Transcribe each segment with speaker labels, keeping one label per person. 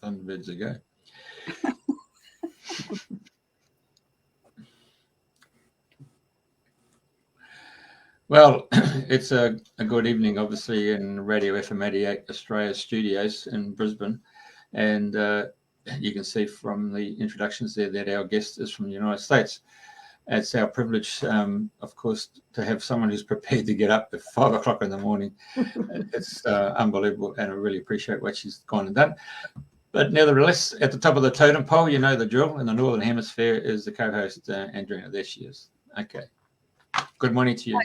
Speaker 1: Sunbirds ago. Well, it's a good evening, obviously, in Radio FM 88 Australia studios in Brisbane. And you can see from the introductions there that our guest is from the United States. It's our privilege, of course, to have someone who's prepared to get up at 5 o'clock in the morning. It's unbelievable, and I really appreciate what she's gone and done. But nevertheless, at the top of the totem pole, you know the drill. In the Northern Hemisphere is the co-host, Andrina. There she is. Okay. Good morning to you.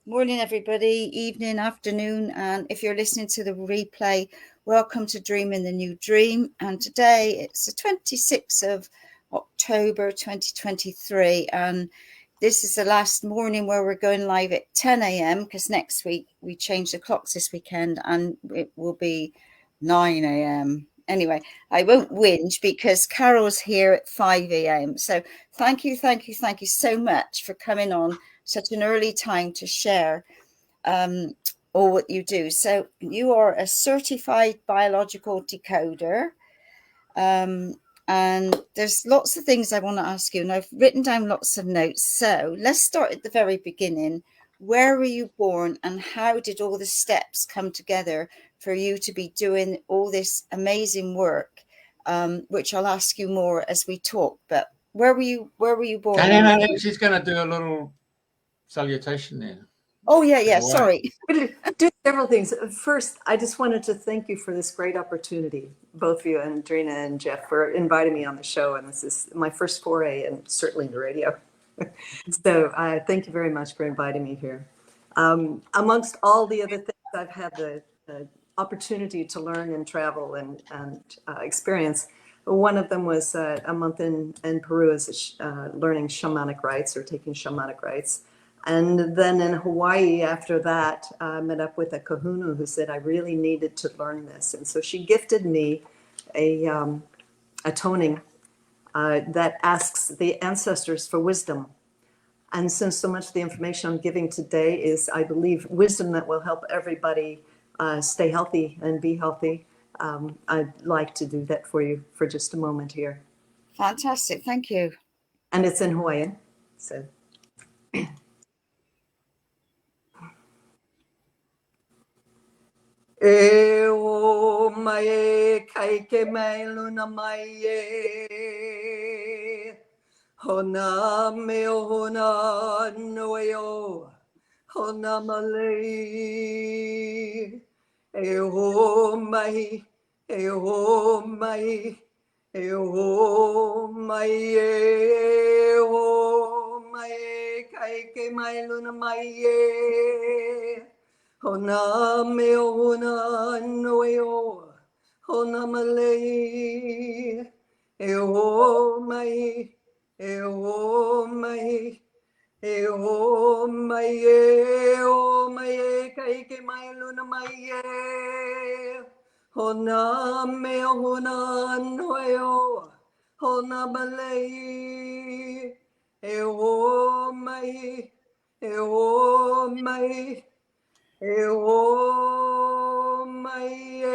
Speaker 2: Morning, everybody. Evening, afternoon. And if you're listening to the replay, welcome to Dreaming the New Dream. And today it's the 26th of October 2023. And this is the last morning where we're going live at 10 a.m. because next week we change the clocks this weekend and it will be 9 a.m. Anyway, I won't whinge because Carol's here at 5 a.m. So thank you so much for coming on such an early time to share all what you do. So you are a certified biological decoder. And there's lots of things I want to ask you, and I've written down lots of notes. So let's start at the very beginning. Where were you born, and how did all the steps come together for you to be doing all this amazing work, which I'll ask you more as we talk. But where were you born?
Speaker 1: And she's going to do a little salutation there.
Speaker 2: Oh, yeah, sorry.
Speaker 3: Do several things. First, I just wanted to thank you for this great opportunity, both of you, and Andrina and Jeff, for inviting me on the show. And this is my first foray, and certainly the radio. So thank you very much for inviting me here. Amongst all the other things I've had the opportunity to learn and travel and experience, one of them was a month in Peru as learning shamanic rites or taking shamanic rites. And then in Hawaii, after that, I met up with a kahuna who said I really needed to learn this. And so she gifted me a toning that asks the ancestors for wisdom. And since so much of the information I'm giving today is, I believe, wisdom that will help everybody stay healthy and be healthy, I'd like to do that for you for just a moment here.
Speaker 2: Fantastic. Thank you.
Speaker 3: And it's in Hawaiian. So. E o mai kai ke mai luna mai e hona me o hona noe o hona malei e ho mai e ho mai e ho mai e ho mai kai ke mai luna mai e Hona meo hona noe o, hona malei, e o mai, e o mai, e o mai, e o mai, e kaike mai luna mai e. Hona meo hona noe o, hona malei, e o mai, e o mai, e o mai e.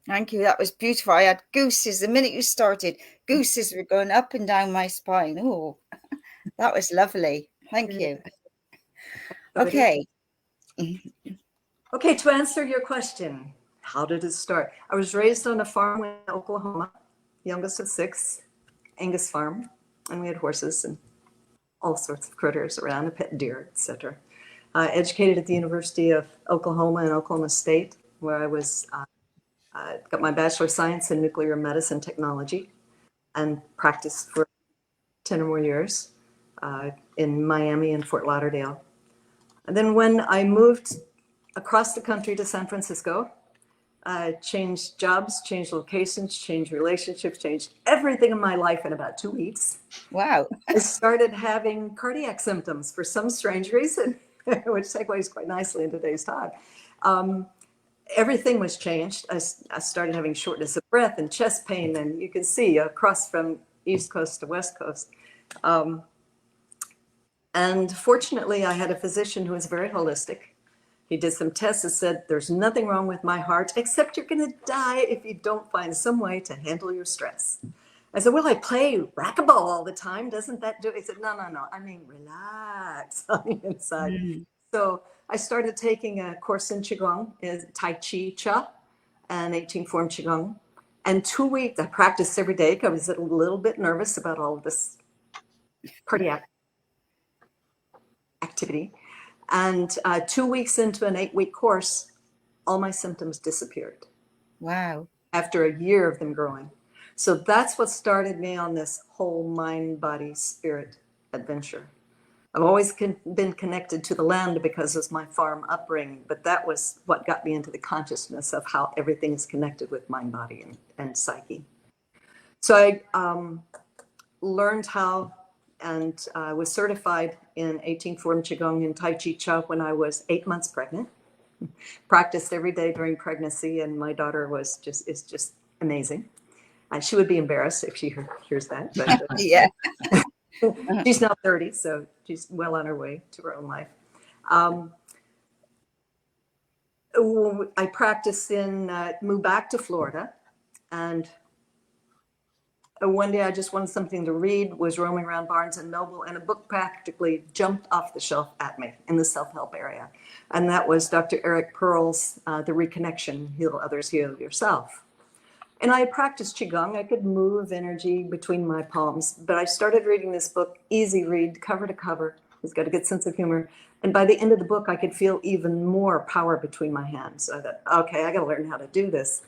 Speaker 2: Thank you. That was beautiful. I had gooses the minute you started. Gooses were going up and down my spine. Oh, that was lovely. Thank you. Okay.
Speaker 3: Okay, to answer your question, how did it start? I was raised on a farm in Oklahoma, youngest of 6, Angus farm, and we had horses and all sorts of critters around, a pet deer, etc. Educated at the University of Oklahoma in Oklahoma State, where I was got my Bachelor of Science in Nuclear Medicine Technology and practiced for 10 or more years in Miami and Fort Lauderdale. And then when I moved across the country to San Francisco, changed jobs, changed locations, changed relationships, changed everything in my life in about 2 weeks.
Speaker 2: Wow.
Speaker 3: I started having cardiac symptoms for some strange reason, which segues quite nicely in today's talk. Everything was changed. I started having shortness of breath and chest pain, and you can see across from East Coast to West Coast. And fortunately, I had a physician who was very holistic. He did some tests and said, there's nothing wrong with my heart, except you're going to die if you don't find some way to handle your stress. I said, well, I play racquetball all the time. Doesn't that do it? He said, no. I mean, relax on the inside. So I started taking a course in Qigong, Tai Chi, and 18 form Qigong. And 2 weeks, I practiced every day because I was a little bit nervous about all of this cardiac activity. And 2 weeks into an 8-week course, all my symptoms disappeared.
Speaker 2: Wow.
Speaker 3: After a year of them growing. So that's what started me on this whole mind, body, spirit adventure. I've always been connected to the land because of my farm upbringing, but that was what got me into the consciousness of how everything is connected with mind, body, and psyche. So I learned how and was certified in 18 form Qigong and Tai Chi when I was 8 months pregnant. Practiced every day during pregnancy, and my daughter is just amazing. She would be embarrassed if she hears that. But,
Speaker 2: Yeah.
Speaker 3: she's now 30, so she's well on her way to her own life. I practiced moved back to Florida, and one day I just wanted something to read, was roaming around Barnes and Noble, and a book practically jumped off the shelf at me in the self-help area. And that was Dr. Eric Pearl's The Reconnection, Heal Others, Heal Yourself. And I had practiced Qigong. I could move energy between my palms, but I started reading this book, easy read, cover to cover. He's got a good sense of humor. And by the end of the book, I could feel even more power between my hands. So I thought, okay, I got to learn how to do this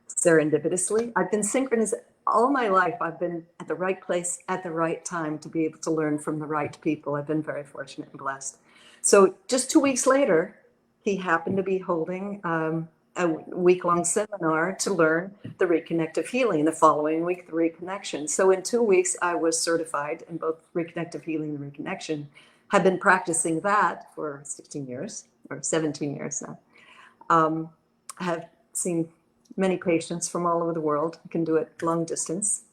Speaker 3: serendipitously. I've been synchronous all my life. I've been at the right place at the right time to be able to learn from the right people. I've been very fortunate and blessed. So just 2 weeks later, he happened to be holding a week-long seminar to learn the reconnective healing. The following week, the reconnection. So in 2 weeks, I was certified in both reconnective healing and reconnection. Have been practicing that for 16 years or 17 years now. Have seen many patients from all over the world. I can do it long distance.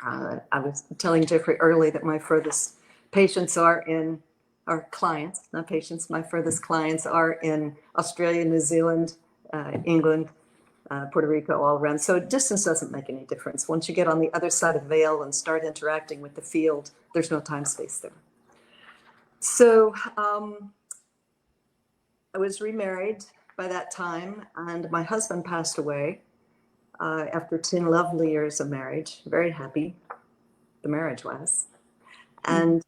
Speaker 3: I was telling Jeffrey early that my furthest patients are clients, not patients. My furthest clients are in Australia, New Zealand, England, Puerto Rico, all around. So distance doesn't make any difference. Once you get on the other side of the veil and start interacting with the field, there's no time space there. So I was remarried by that time, and my husband passed away after 10 lovely years of marriage. Very happy the marriage was. And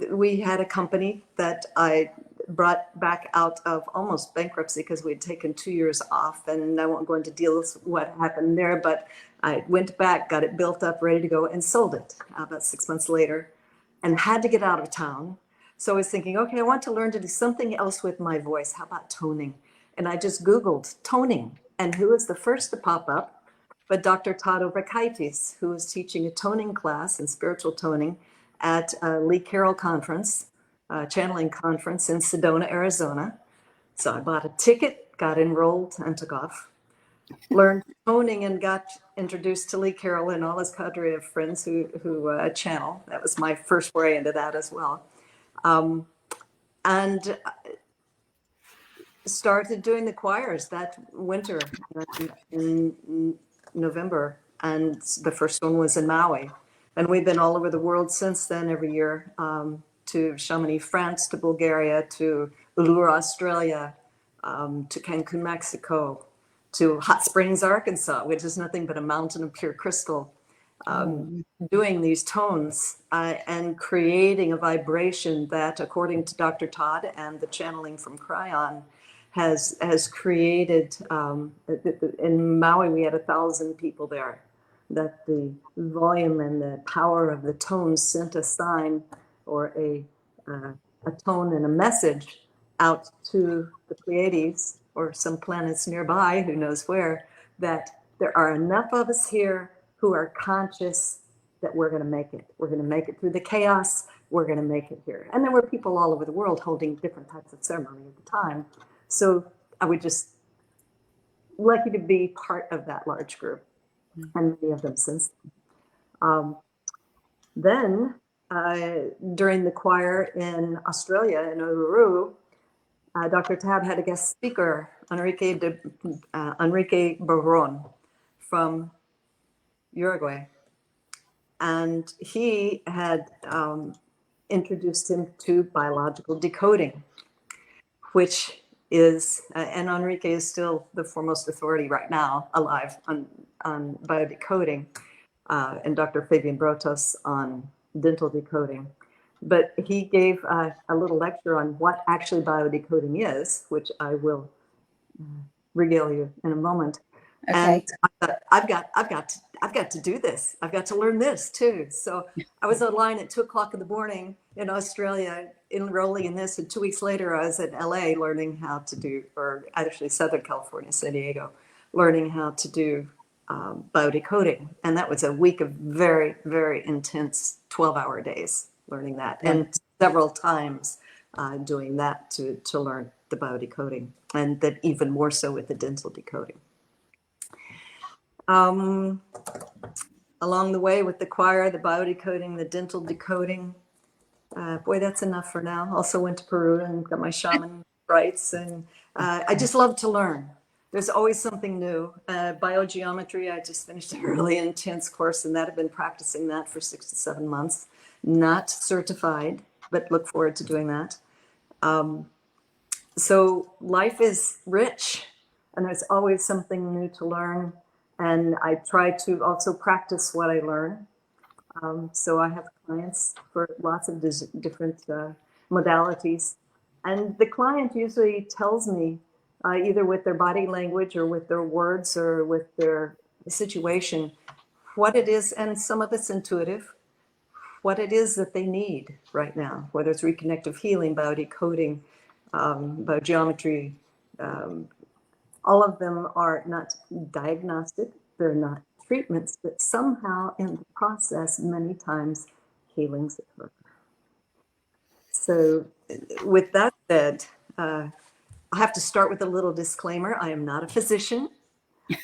Speaker 3: we had a company that I brought back out of almost bankruptcy because we had taken 2 years off, and I won't go into details what happened there, but I went back, got it built up, ready to go, and sold it about 6 months later, and had to get out of town. So I was thinking, okay, I want to learn to do something else with my voice. How about toning? And I just Googled toning, and who was the first to pop up? But Dr. Todd Overkaitis, who was teaching a toning class and spiritual toning at Lee Carroll Conference, channeling conference in Sedona, Arizona. So I bought a ticket, got enrolled, and took off. Learned toning and got introduced to Lee Carroll and all his cadre of friends who channel. That was my first foray into that as well. And started doing the choirs that winter in November. And the first one was in Maui. And we've been all over the world since then, every year, to Chamonix, France, to Bulgaria, to Uluru, Australia, to Cancun, Mexico, to Hot Springs, Arkansas, which is nothing but a mountain of pure crystal, doing these tones and creating a vibration that, according to Dr. Todd and the channeling from Cryon, has created, in Maui, we had 1,000 people there, that the volume and the power of the tones sent a sign or a tone and a message out to the Pleiades or some planets nearby, who knows where, that there are enough of us here who are conscious that we're going to make it. We're going to make it through the chaos. We're going to make it here. And there were people all over the world holding different types of ceremony at the time. So I was just lucky to be part of that large group, and many of them since then. Then, during the choir in Australia, in Oruro, Dr. Tab had a guest speaker, Enrique Barron from Uruguay. And he had introduced him to biological decoding, which is, and Enrique is still the foremost authority right now alive on biodecoding, and Dr. Fabian Brotos on dental decoding. But he gave a little lecture on what actually biodecoding is, which I will regale you in a moment.
Speaker 2: Okay.
Speaker 3: And I thought, I've got to do this. I've got to learn this too. So I was online at 2:00 in the morning in Australia, enrolling in this. And 2 weeks later, I was in LA learning how to do, or actually Southern California, San Diego, learning how to do biodecoding. And that was a week of very, very intense 12-hour days learning that. Yeah. And several times doing that to learn the biodecoding, and then even more so with the dental decoding. Along the way with the choir, the biodecoding, the dental decoding, boy, that's enough for now. Also went to Peru and got my shaman rights, and I just love to learn. There's always something new. Biogeometry, I just finished a really intense course in that. I've been practicing that for 6 to 7 months. Not certified, but look forward to doing that. So life is rich, and there's always something new to learn. And I try to also practice what I learn. So I have clients for lots of different modalities. And the client usually tells me, either with their body language or with their words or with their situation, what it is, and some of it's intuitive, what it is that they need right now, whether it's reconnective healing, biodecoding, biogeometry. All of them are not diagnostic, they're not treatments, but somehow in the process, many times healings occur. So with that said, I have to start with a little disclaimer. I am not a physician,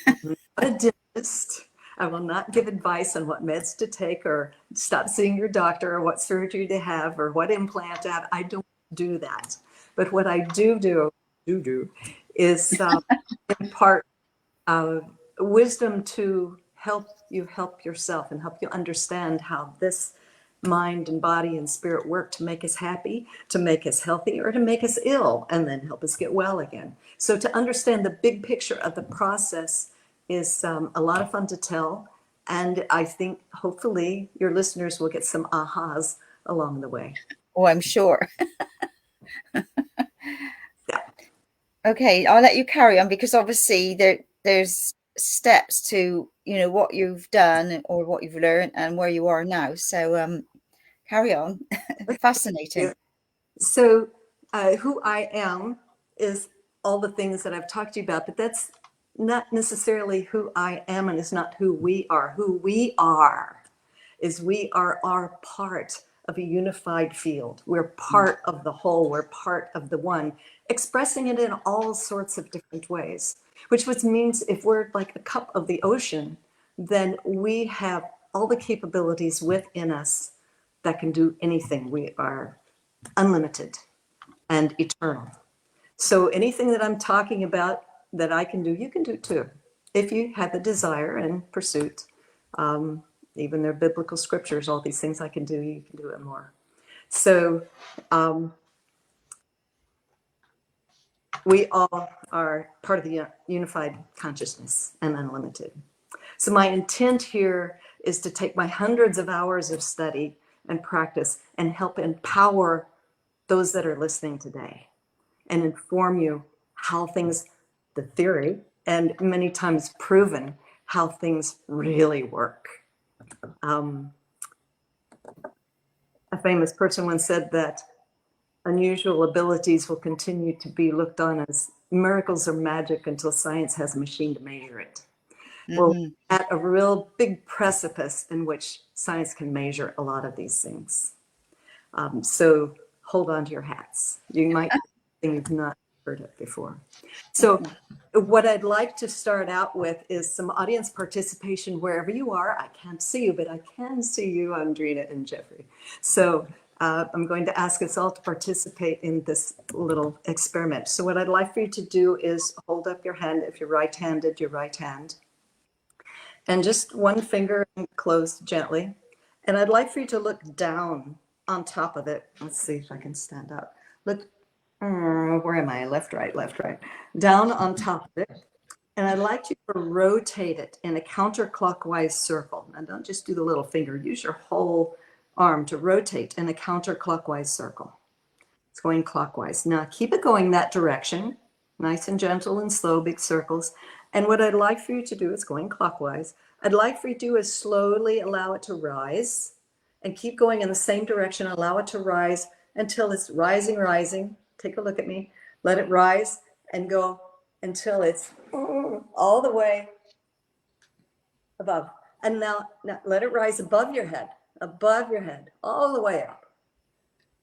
Speaker 3: I'm not a dentist. I will not give advice on what meds to take or stop seeing your doctor or what surgery to have or what implant to have. I don't do that. But what I do is impart wisdom to help you help yourself and help you understand how this mind and body and spirit work to make us happy, to make us healthy, or to make us ill, and then help us get well again. So to understand the big picture of the process is a lot of fun to tell. And I think hopefully your listeners will get some ahas along the way.
Speaker 2: Oh, I'm sure.
Speaker 3: Yeah.
Speaker 2: Okay, I'll let you carry on, because obviously there's steps to, you know, what you've done or what you've learned and where you are now. So carry on. Fascinating.
Speaker 3: Yeah. So who I am is all the things that I've talked to you about, but that's not necessarily who I am, and it's not who we are. Who we are is we are part of a unified field. We're part of the whole. We're part of the one, expressing it in all sorts of different ways, which means if we're like a cup of the ocean, then we have all the capabilities within us that can do anything. We are unlimited and eternal. So anything that I'm talking about that I can do, you can do too, if you have the desire and pursuit. Even their biblical scriptures, all these things I can do, you can do it more. So we all are part of the unified consciousness and unlimited. So my intent here is to take my hundreds of hours of study and practice and help empower those that are listening today and inform you how things, the theory, and many times proven how things really work. A famous person once said that unusual abilities will continue to be looked on as miracles or magic until science has a machine to measure it. Mm-hmm. Well, at a real big precipice in which science can measure a lot of these things. So hold on to your hats. You might think you've not heard it before. So what I'd like to start out with is some audience participation wherever you are. I can't see you, but I can see you, Andrina and Jeffrey. So I'm going to ask us all to participate in this little experiment. So what I'd like for you to do is hold up your hand. If you're right-handed, your right hand. And just one finger closed gently. And I'd like for you to look down on top of it. Let's see if I can stand up. Look, where am I? Left, right, left, right. Down on top of it. And I'd like you to rotate it in a counterclockwise circle. And don't just do the little finger. Use your whole arm to rotate in a counterclockwise circle. It's going clockwise. Now keep it going that direction. Nice and gentle and slow, big circles. And what I'd like for you to do is going clockwise. I'd like for you to do is slowly allow it to rise and keep going in the same direction. Allow it to rise until it's rising, rising. Take a look at me. Let it rise and go until it's all the way above. And now let it rise above your head, all the way up.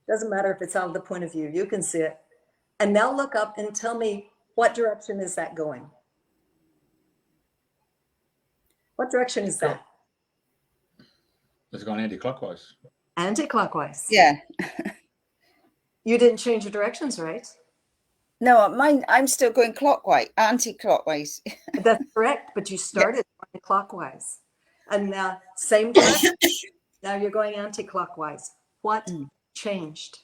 Speaker 3: Doesn't matter if it's out of the point of view. You can see it. And now look up and tell me, what direction is that going? What direction is that?
Speaker 1: It's going anti-clockwise.
Speaker 3: Anti-clockwise.
Speaker 2: Yeah.
Speaker 3: You didn't change your directions, right?
Speaker 2: No, mine, I'm still going clockwise, anti-clockwise.
Speaker 3: That's correct, but you started clockwise. And now, same direction. Now you're going anti-clockwise. What changed?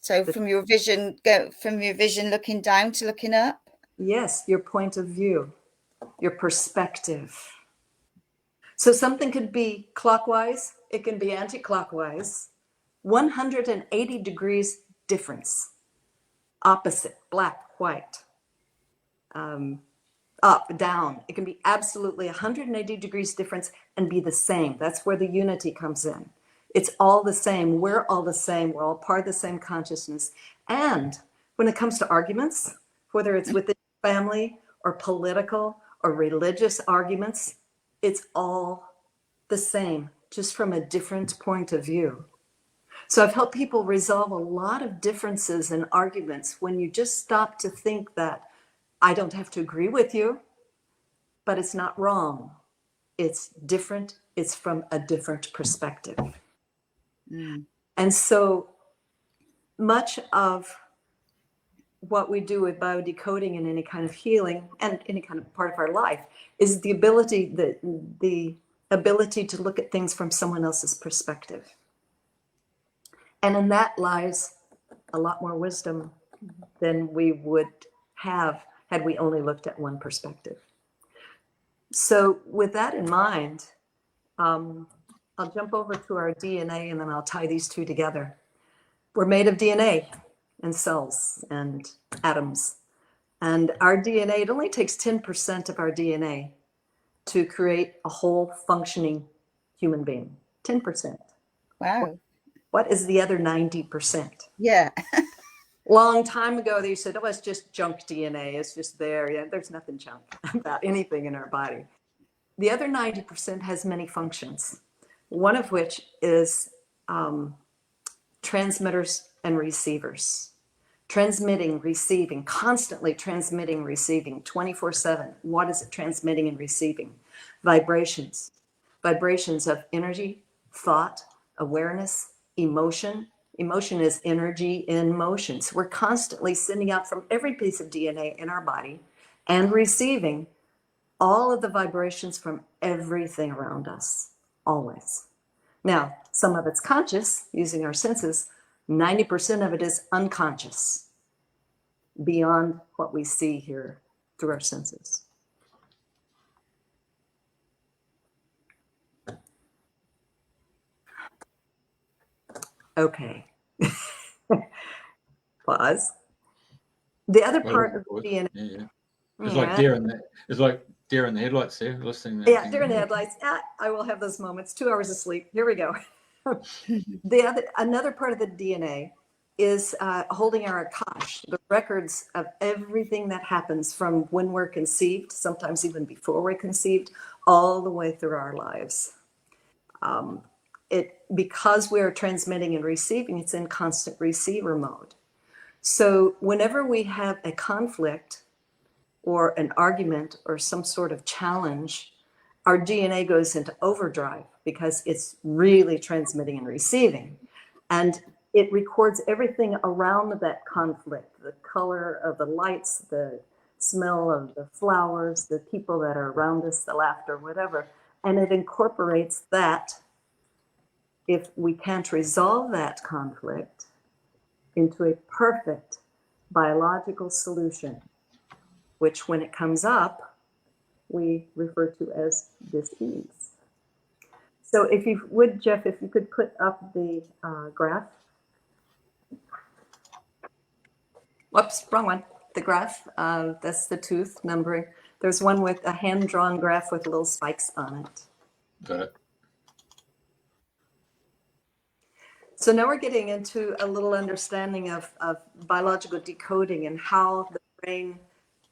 Speaker 2: So from your vision, go from your vision looking down to looking up?
Speaker 3: Yes, your point of view, your perspective. So something could be clockwise, it can be anti-clockwise, 180 degrees difference, opposite, black, white, up, down. It can be absolutely 180 degrees difference and be the same. That's where the unity comes in. It's all the same. We're all the same. We're all part of the same consciousness. And when it comes to arguments, whether it's within family or political or religious arguments, it's all the same, just from a different point of view. So I've helped people resolve a lot of differences and arguments when you just stop to think that I don't have to agree with you, but it's not wrong. It's different. It's from a different perspective. And so much of what we do with biodecoding and any kind of healing and any kind of part of our life is the ability to look at things from someone else's perspective. And in that lies a lot more wisdom than we would have had we only looked at one perspective. So with that in mind, I'll jump over to our DNA and then I'll tie these two together. We're made of DNA and cells and atoms. And our DNA, it only takes 10% of our DNA to create a whole functioning human being. 10%.
Speaker 2: Wow.
Speaker 3: What is the other 90%?
Speaker 2: Yeah.
Speaker 3: Long time ago, they said, oh, it's just junk DNA. It's just there. Yeah, there's nothing junk about anything in our body. The other 90% has many functions, one of which is transmitters and receivers. Transmitting, receiving, constantly transmitting, receiving, 24/7. What is it transmitting and receiving? Vibrations. Vibrations of energy, thought, awareness, emotion. Emotion is energy in motion. So we're constantly sending out from every piece of DNA in our body and receiving all of the vibrations from everything around us, always. Now, some of it's conscious, using our senses. 90% of it is unconscious, beyond what we see here through our senses. Okay. Pause. The other part of the DNA.
Speaker 1: Yeah. It's like deer in the headlights there, listening.
Speaker 3: Yeah, deer in the headlights. I will have those moments. 2 hours of sleep. Here we go. Another part of the DNA is holding our akash, the records of everything that happens from when we're conceived, sometimes even before we're conceived, all the way through our lives. because we're transmitting and receiving, it's in constant receiver mode. So whenever we have a conflict or an argument or some sort of challenge, our DNA goes into overdrive because it's really transmitting and receiving. And it records everything around that conflict, the color of the lights, the smell of the flowers, the people that are around us, the laughter, whatever. And it incorporates that, if we can't resolve that conflict, into a perfect biological solution, which when it comes up, we refer to as dis-ease. So if you would, Jeff, if you could put up the graph. Whoops, wrong one. The graph, that's the tooth numbering. There's one with a hand-drawn graph with little spikes on it.
Speaker 1: Got it.
Speaker 3: So now we're getting into a little understanding of biological decoding and how the brain,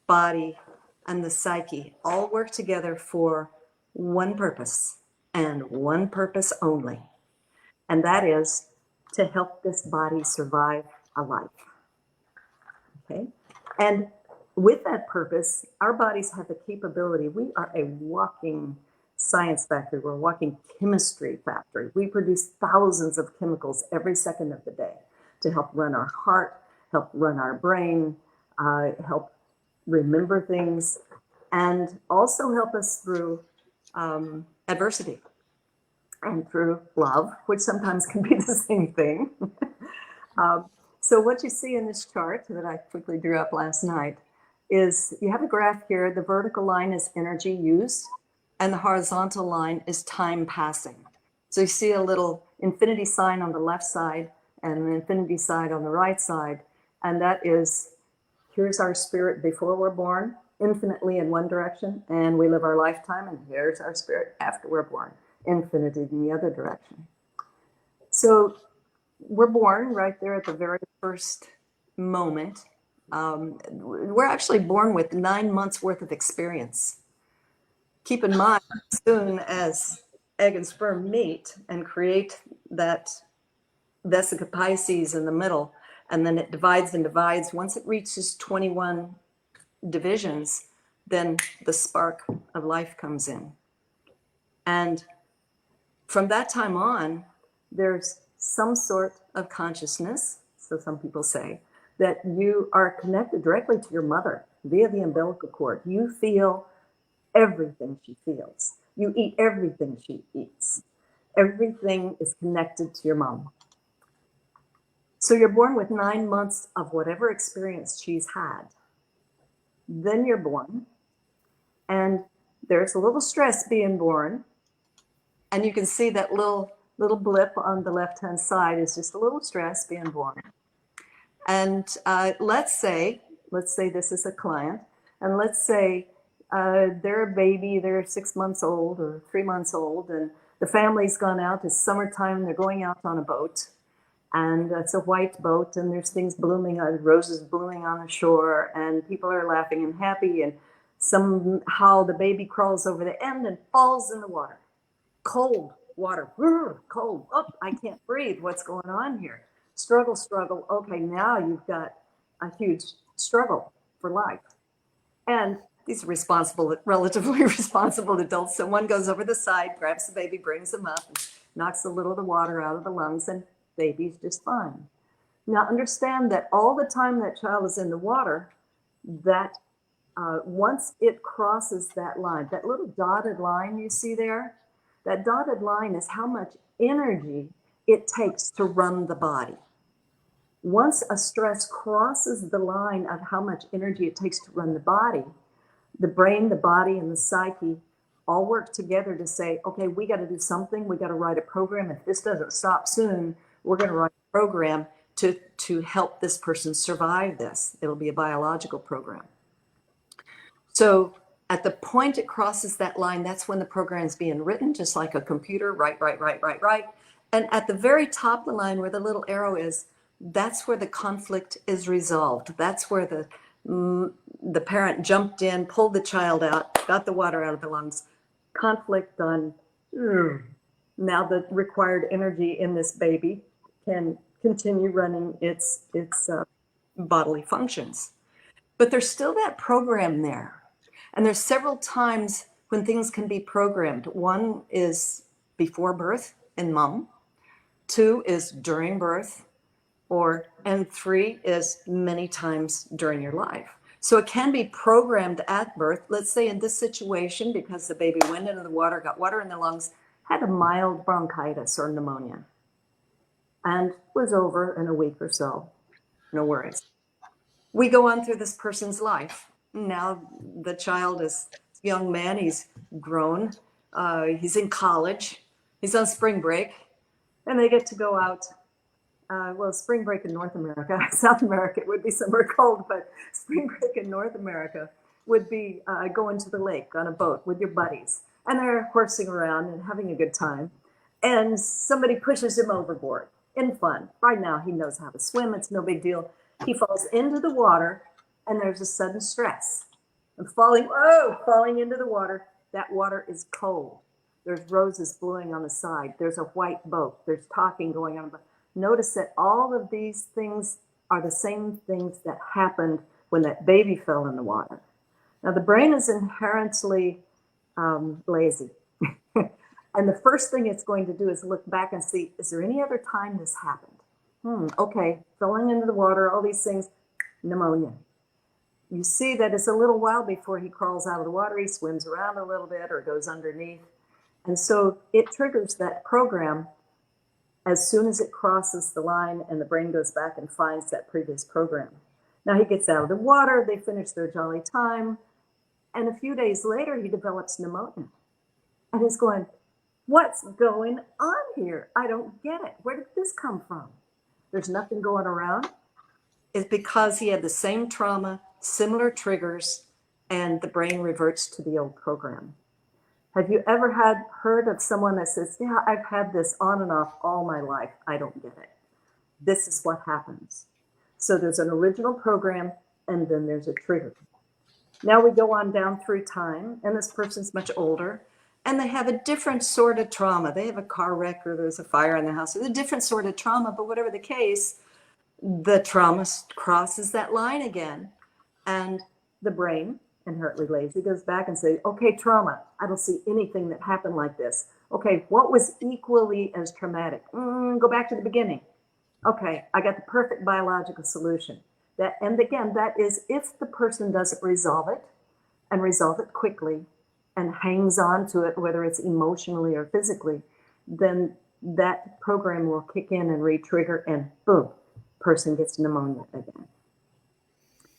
Speaker 3: body, and the psyche all work together for one purpose and one purpose only. And that is to help this body survive a life. Okay? And with that purpose, our bodies have the capability. We are a walking science factory. We're a walking chemistry factory. We produce thousands of chemicals every second of the day to help run our heart, help run our brain, help remember things, and also help us through adversity and through love, which sometimes can be the same thing. So what you see in this chart that I quickly drew up last night is you have a graph here. The vertical line is energy used, and the horizontal line is time passing. So you see a little infinity sign on the left side and an infinity sign on the right side. And that is, here's our spirit before we're born, infinitely in one direction, and we live our lifetime, and here's our spirit after we're born, infinity in the other direction. So we're born right there at the very first moment. We're actually born with 9 months worth of experience. Keep in mind, as soon as egg and sperm meet and create that vesica Pisces in the middle, and then it divides and divides. Once it reaches 21 divisions, then the spark of life comes in. And from that time on, there's some sort of consciousness, so some people say, that you are connected directly to your mother via the umbilical cord. You feel everything she feels. You eat everything she eats. Everything is connected to your mom. So you're born with 9 months of whatever experience she's had. Then you're born, and there's a little stress being born. And you can see that little blip on the left-hand side is just a little stress being born. And let's say this is a client, and let's say they're a baby, they're 6 months old or 3 months old, and the family's gone out, it's summertime, they're going out on a boat, and it's a white boat, and there's things blooming, roses blooming on the shore, and people are laughing and happy, and somehow the baby crawls over the end and falls in the water. Cold water, cold, oh, I can't breathe, what's going on here? Struggle, okay, now you've got a huge struggle for life. And these are relatively responsible adults. So one goes over the side, grabs the baby, brings him up, and knocks a little of the water out of the lungs, and baby's just fine. Now understand that all the time that child is in the water, that once it crosses that line, that little dotted line you see there, that dotted line is how much energy it takes to run the body. Once a stress crosses the line of how much energy it takes to run the body, the brain, the body, and the psyche all work together to say, okay, we got to do something. We got to write a program. If this doesn't stop soon, we're going to write a program to help this person survive this. It'll be a biological program. So at the point it crosses that line, that's when the program is being written, just like a computer, write. And at the very top of the line where the little arrow is, that's where the conflict is resolved. That's where the parent jumped in, pulled the child out, got the water out of the lungs. Conflict done. now the required energy in this baby can continue running its bodily functions. But there's still that program there. And there's several times when things can be programmed. One is before birth in mom. 2 is during birth, and 3 is many times during your life. So it can be programmed at birth. Let's say in this situation, because the baby went into the water, got water in the lungs, had a mild bronchitis or pneumonia, and was over in a week or so. No worries. We go on through this person's life. Now the child is a young man, he's grown, he's in college, he's on spring break, and they get to go out. Well, spring break in North America, South America, it would be somewhere cold, but spring break in North America would be going to the lake on a boat with your buddies. And they're horsing around and having a good time. And somebody pushes him overboard in fun. Right now, he knows how to swim. It's no big deal. He falls into the water, and there's a sudden stress. And falling into the water. That water is cold. There's roses blowing on the side. There's a white boat. There's talking going on. Notice that all of these things are the same things that happened when that baby fell in the water. Now, the brain is inherently lazy. And the first thing it's going to do is look back and see, is there any other time this happened? Okay, falling into the water, all these things, pneumonia. You see that it's a little while before he crawls out of the water. He swims around a little bit or goes underneath. And so it triggers that program as soon as it crosses the line, and the brain goes back and finds that previous program. Now he gets out of the water, they finish their jolly time, and a few days later he develops pneumonia. And he's going, what's going on here? I don't get it. Where did this come from? There's nothing going around. It's because he had the same trauma, similar triggers, and the brain reverts to the old program. Have you ever heard of someone that says, yeah, I've had this on and off all my life. I don't get it. This is what happens. So there's an original program, and then there's a trigger. Now we go on down through time, and this person's much older, and they have a different sort of trauma. They have a car wreck, or there's a fire in the house. It's a different sort of trauma, but whatever the case, the trauma crosses that line again, and the brain, inherently lazy, goes back and says, okay, trauma, I don't see anything that happened like this. Okay, what was equally as traumatic? Go back to the beginning. Okay, I got the perfect biological solution. And again, that is if the person doesn't resolve it, and resolve it quickly, and hangs on to it, whether it's emotionally or physically, then that program will kick in and re-trigger, and boom, person gets pneumonia again.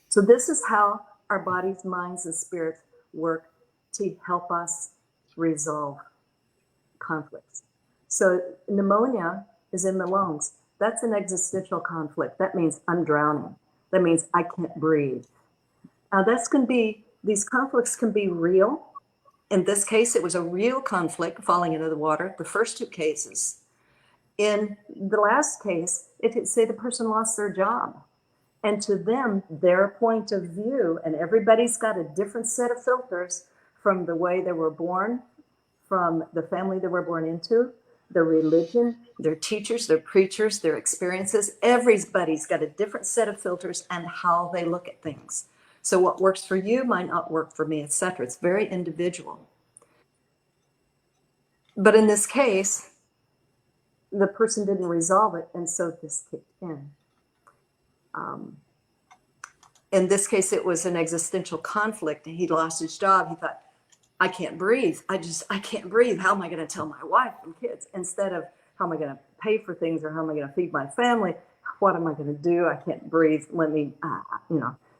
Speaker 3: So this is how our bodies, minds, and spirits work to help us resolve conflicts. So pneumonia is in the lungs. That's an existential conflict. That means I'm drowning. That means I can't breathe. Now these conflicts can be real. In this case, it was a real conflict, falling into the water, the first 2 cases. In the last case, say the person lost their job. And to them, their point of view, and everybody's got a different set of filters from the way they were born, from the family they were born into, their religion, their teachers, their preachers, their experiences. Everybody's got a different set of filters and how they look at things. So what works for you might not work for me, etc. It's very individual. But in this case, the person didn't resolve it, and so this kicked in. In this case, it was an existential conflict. He lost his job. He thought, I can't breathe. I can't breathe. How am I going to tell my wife and kids? Instead of how am I going to pay for things, or how am I going to feed my family? What am I going to do? I can't breathe. Let me,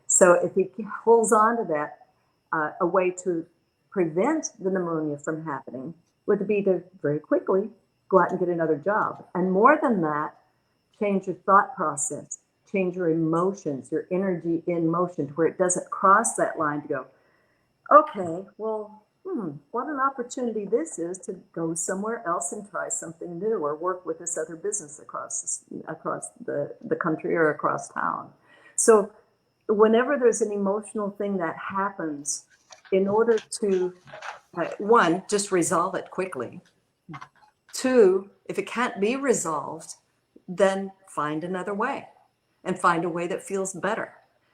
Speaker 3: So if he holds on to that, a way to prevent the pneumonia from happening would be to very quickly go out and get another job. And more than that, change your thought process. Change your emotions, your energy in motion, to where it doesn't cross that line to go, okay, well, what an opportunity this is to go somewhere else and try something new, or work with this other business across the country or across town. So whenever there's an emotional thing that happens, in order to, one, just resolve it quickly. 2, if it can't be resolved, then find another way and find a way that feels better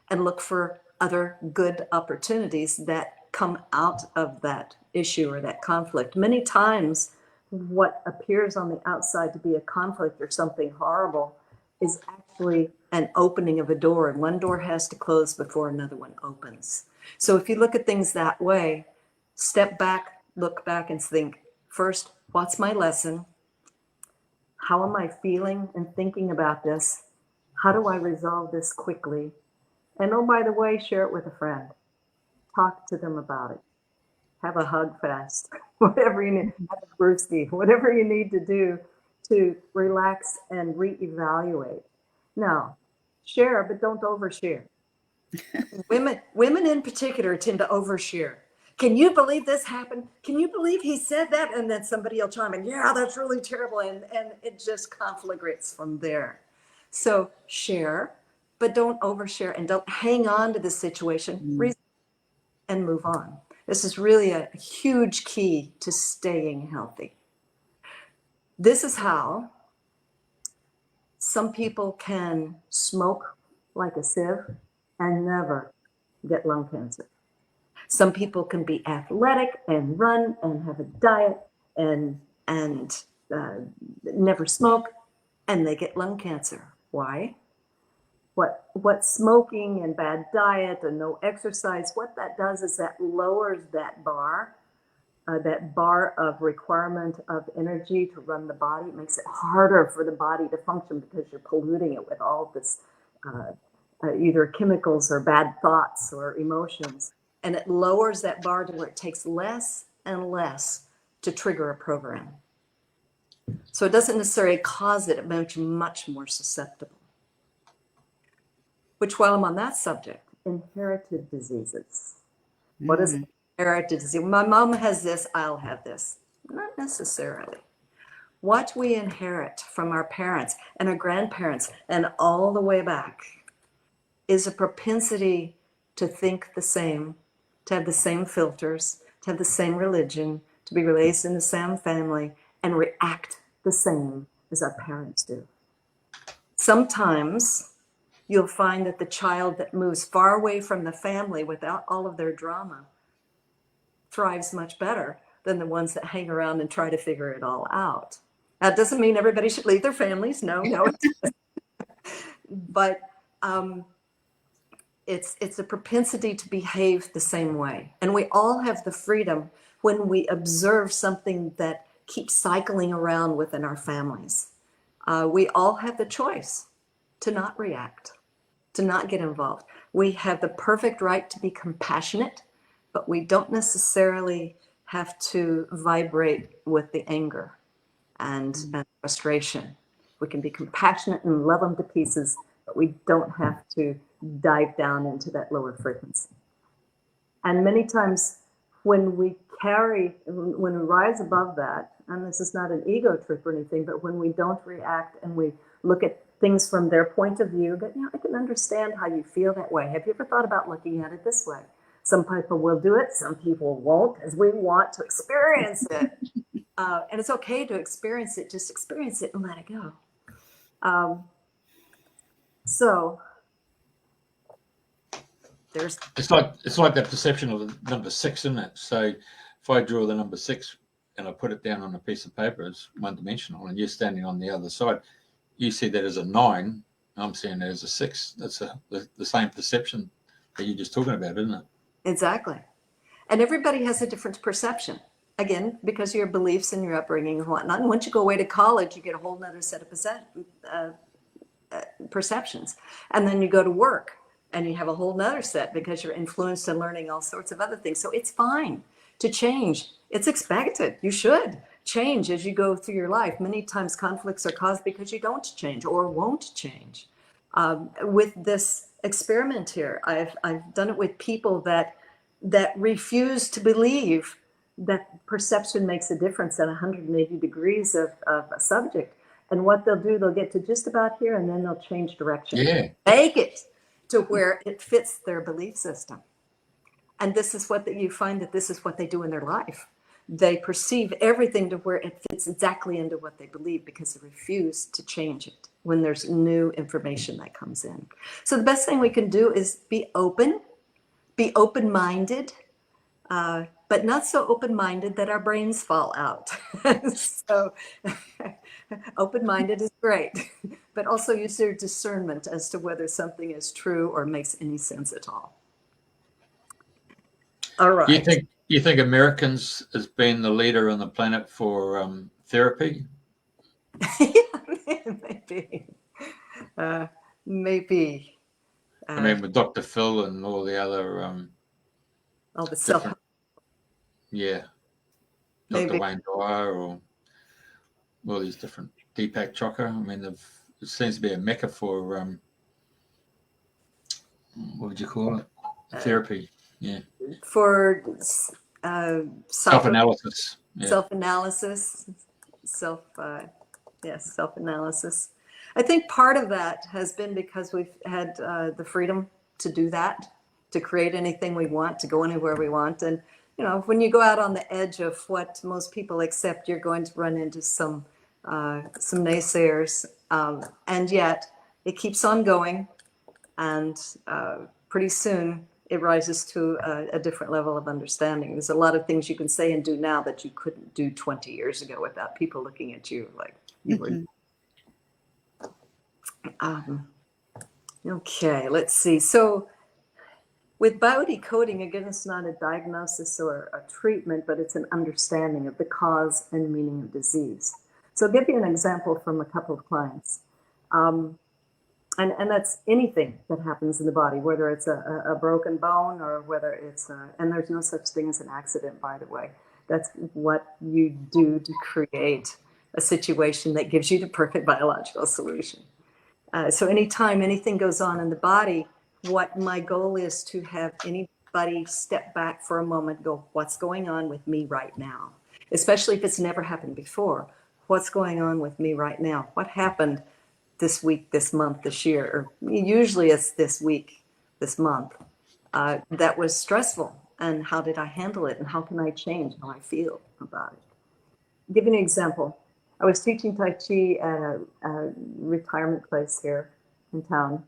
Speaker 3: and look for other good opportunities that come out of that issue or that conflict. Many times, what appears on the outside to be a conflict or something horrible is actually an opening of a door, and one door has to close before another one opens. So if you look at things that way, step back, look back and think, first, what's my lesson? How am I feeling and thinking about this? How do I resolve this quickly? And oh, by the way, share it with a friend. Talk to them about it. Have a hug fest, whatever you need, have a brewski, whatever you need to do to relax and reevaluate. Now, share, but don't overshare. Women in particular tend to overshare. Can you believe this happened? Can you believe he said that? And then somebody will chime in, yeah, that's really terrible. And it just conflagrates from there. So share, but don't overshare and don't hang on to the situation and move on. This is really a huge key to staying healthy. This is how some people can smoke like a sieve and never get lung cancer. Some people can be athletic and run and have a diet and never smoke, and they get lung cancer. Why? What smoking and bad diet and no exercise, what that does is that lowers that bar of requirement of energy to run the body. It makes it harder for the body to function because you're polluting it with all this either chemicals or bad thoughts or emotions. And it lowers that bar to where it takes less and less to trigger a program. So it doesn't necessarily cause it, it makes you much more susceptible. Which, while I'm on that subject, inherited diseases. What is inherited disease? My mom has this, I'll have this. Not necessarily. What we inherit from our parents and our grandparents and all the way back is a propensity to think the same, to have the same filters, to have the same religion, to be raised in the same family, and react the same as our parents do. Sometimes you'll find that the child that moves far away from the family without all of their drama thrives much better than the ones that hang around and try to figure it all out. That doesn't mean everybody should leave their families. No, it doesn't. But it's a propensity to behave the same way. And we all have the freedom when we observe something that keeps cycling around within our families. We all have the choice to not react, to not get involved. We have the perfect right to be compassionate, but we don't necessarily have to vibrate with the anger and frustration. We can be compassionate and love them to pieces, but we don't have to dive down into that lower frequency. And many times when we rise above that, and this is not an ego trip or anything, but when we don't react and we look at things from their point of view, that, I can understand how you feel that way. Have you ever thought about looking at it this way? Some people will do it, some people won't, as we want to experience it. And it's okay to experience it, just experience it and let it go. So there's...
Speaker 1: It's like that perception of the number 6, isn't it? So if I draw the number 6 and I put it down on a piece of paper, it's one-dimensional, and you're standing on the other side. You see that as a 9, I'm seeing it as a 6. That's the same perception that you're just talking about, isn't it?
Speaker 3: Exactly. And everybody has a different perception. Again, because of your beliefs and your upbringing and whatnot. And once you go away to college, you get a whole nother set of perceptions. And then you go to work and you have a whole nother set because you're influenced and learning all sorts of other things. So it's fine to change. It's expected. You should change as you go through your life. Many times conflicts are caused because you don't change or won't change. With this experiment here, I've done it with people that refuse to believe that perception makes a difference at 180 degrees of a subject. And what they'll do, they'll get to just about here and then they'll change direction.
Speaker 1: Yeah.
Speaker 3: Make it to where it fits their belief system. And this is what you find that this is what they do in their life. they perceive everything to where it fits exactly into what they believe because they refuse to change it when there's new information that comes in. So the best thing we can do is be open-minded, but not so open-minded that our brains fall out. So open-minded is great, but also use your discernment as to whether something is true or makes any sense at all. All right.
Speaker 1: You think Americans has been the leader on the planet for therapy?
Speaker 3: Yeah, maybe. Maybe.
Speaker 1: I mean, with Dr. Phil and all the other
Speaker 3: All the self.
Speaker 1: Yeah,
Speaker 3: Maybe.
Speaker 1: Dr. Wayne Dwyer or all these different Deepak Chopra. I mean, it seems to be a mecca for what would you call it? Therapy. Yeah.
Speaker 3: For
Speaker 1: Self-analysis. Yeah.
Speaker 3: Self-analysis. Self-analysis. I think part of that has been because we've had the freedom to do that, to create anything we want, to go anywhere we want. And, you know, when you go out on the edge of what most people accept, you're going to run into some naysayers. And yet it keeps on going. And pretty soon it rises to a different level of understanding. There's a lot of things you can say and do now that you couldn't do 20 years ago without people looking at you like you were. Okay, let's see. So with biodecoding, again, it's not a diagnosis or a treatment, but it's an understanding of the cause and meaning of disease. So I'll give you an example from a couple of clients. And that's anything that happens in the body, whether it's a broken bone or whether it's and there's no such thing as an accident, by the way. That's what you do to create a situation that gives you the perfect biological solution. So anytime anything goes on in the body, what my goal is to have anybody step back for a moment, go, what's going on with me right now? Especially if it's never happened before. What's going on with me right now? What happened this week, this month, this year? Or usually it's this week, this month. That was stressful. And how did I handle it? And how can I change how I feel about it? I'll give you an example. I was teaching Tai Chi at a retirement place here in town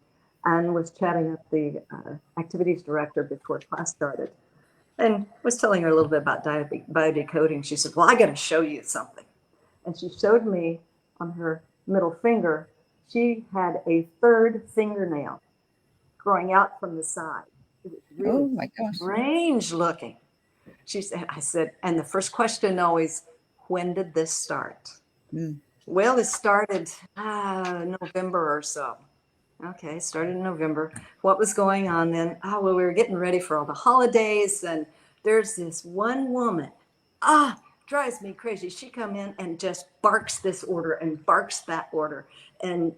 Speaker 3: and was chatting with the activities director before class started and was telling her a little bit about biodecoding. She said, well, I got to show you something. And she showed me on her middle finger, she had a third fingernail growing out from the side. It was really
Speaker 2: Oh my gosh.
Speaker 3: strange looking. She said, I said, and the first question always, when did this start? Well, it started November or so. Okay, started in November. What was going on then? Oh, well, we were getting ready for all the holidays, and there's this one woman. Drives me crazy. She come in and just barks this order and barks that order. And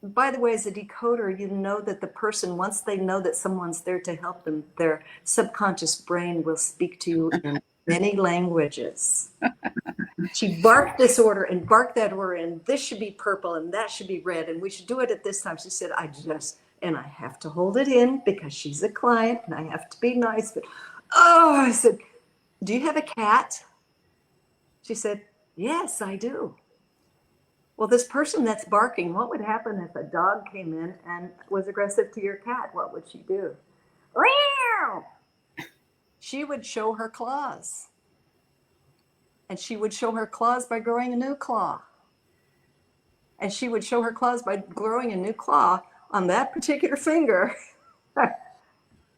Speaker 3: by the way, as a decoder, you know that the person, once they know that someone's there to help them, their subconscious brain will speak to you in many languages. She barked this order and barked that order, and this should be purple and that should be red, and we should do it at this time. She said, I have to hold it in because she's a client and I have to be nice. But, I said, do you have a cat? She said, yes, I do. Well, this person that's barking, what would happen if a dog came in and was aggressive to your cat? What would she do? Meow! She would show her claws. And she would show her claws by growing a new claw. And she would show her claws by growing a new claw on that particular finger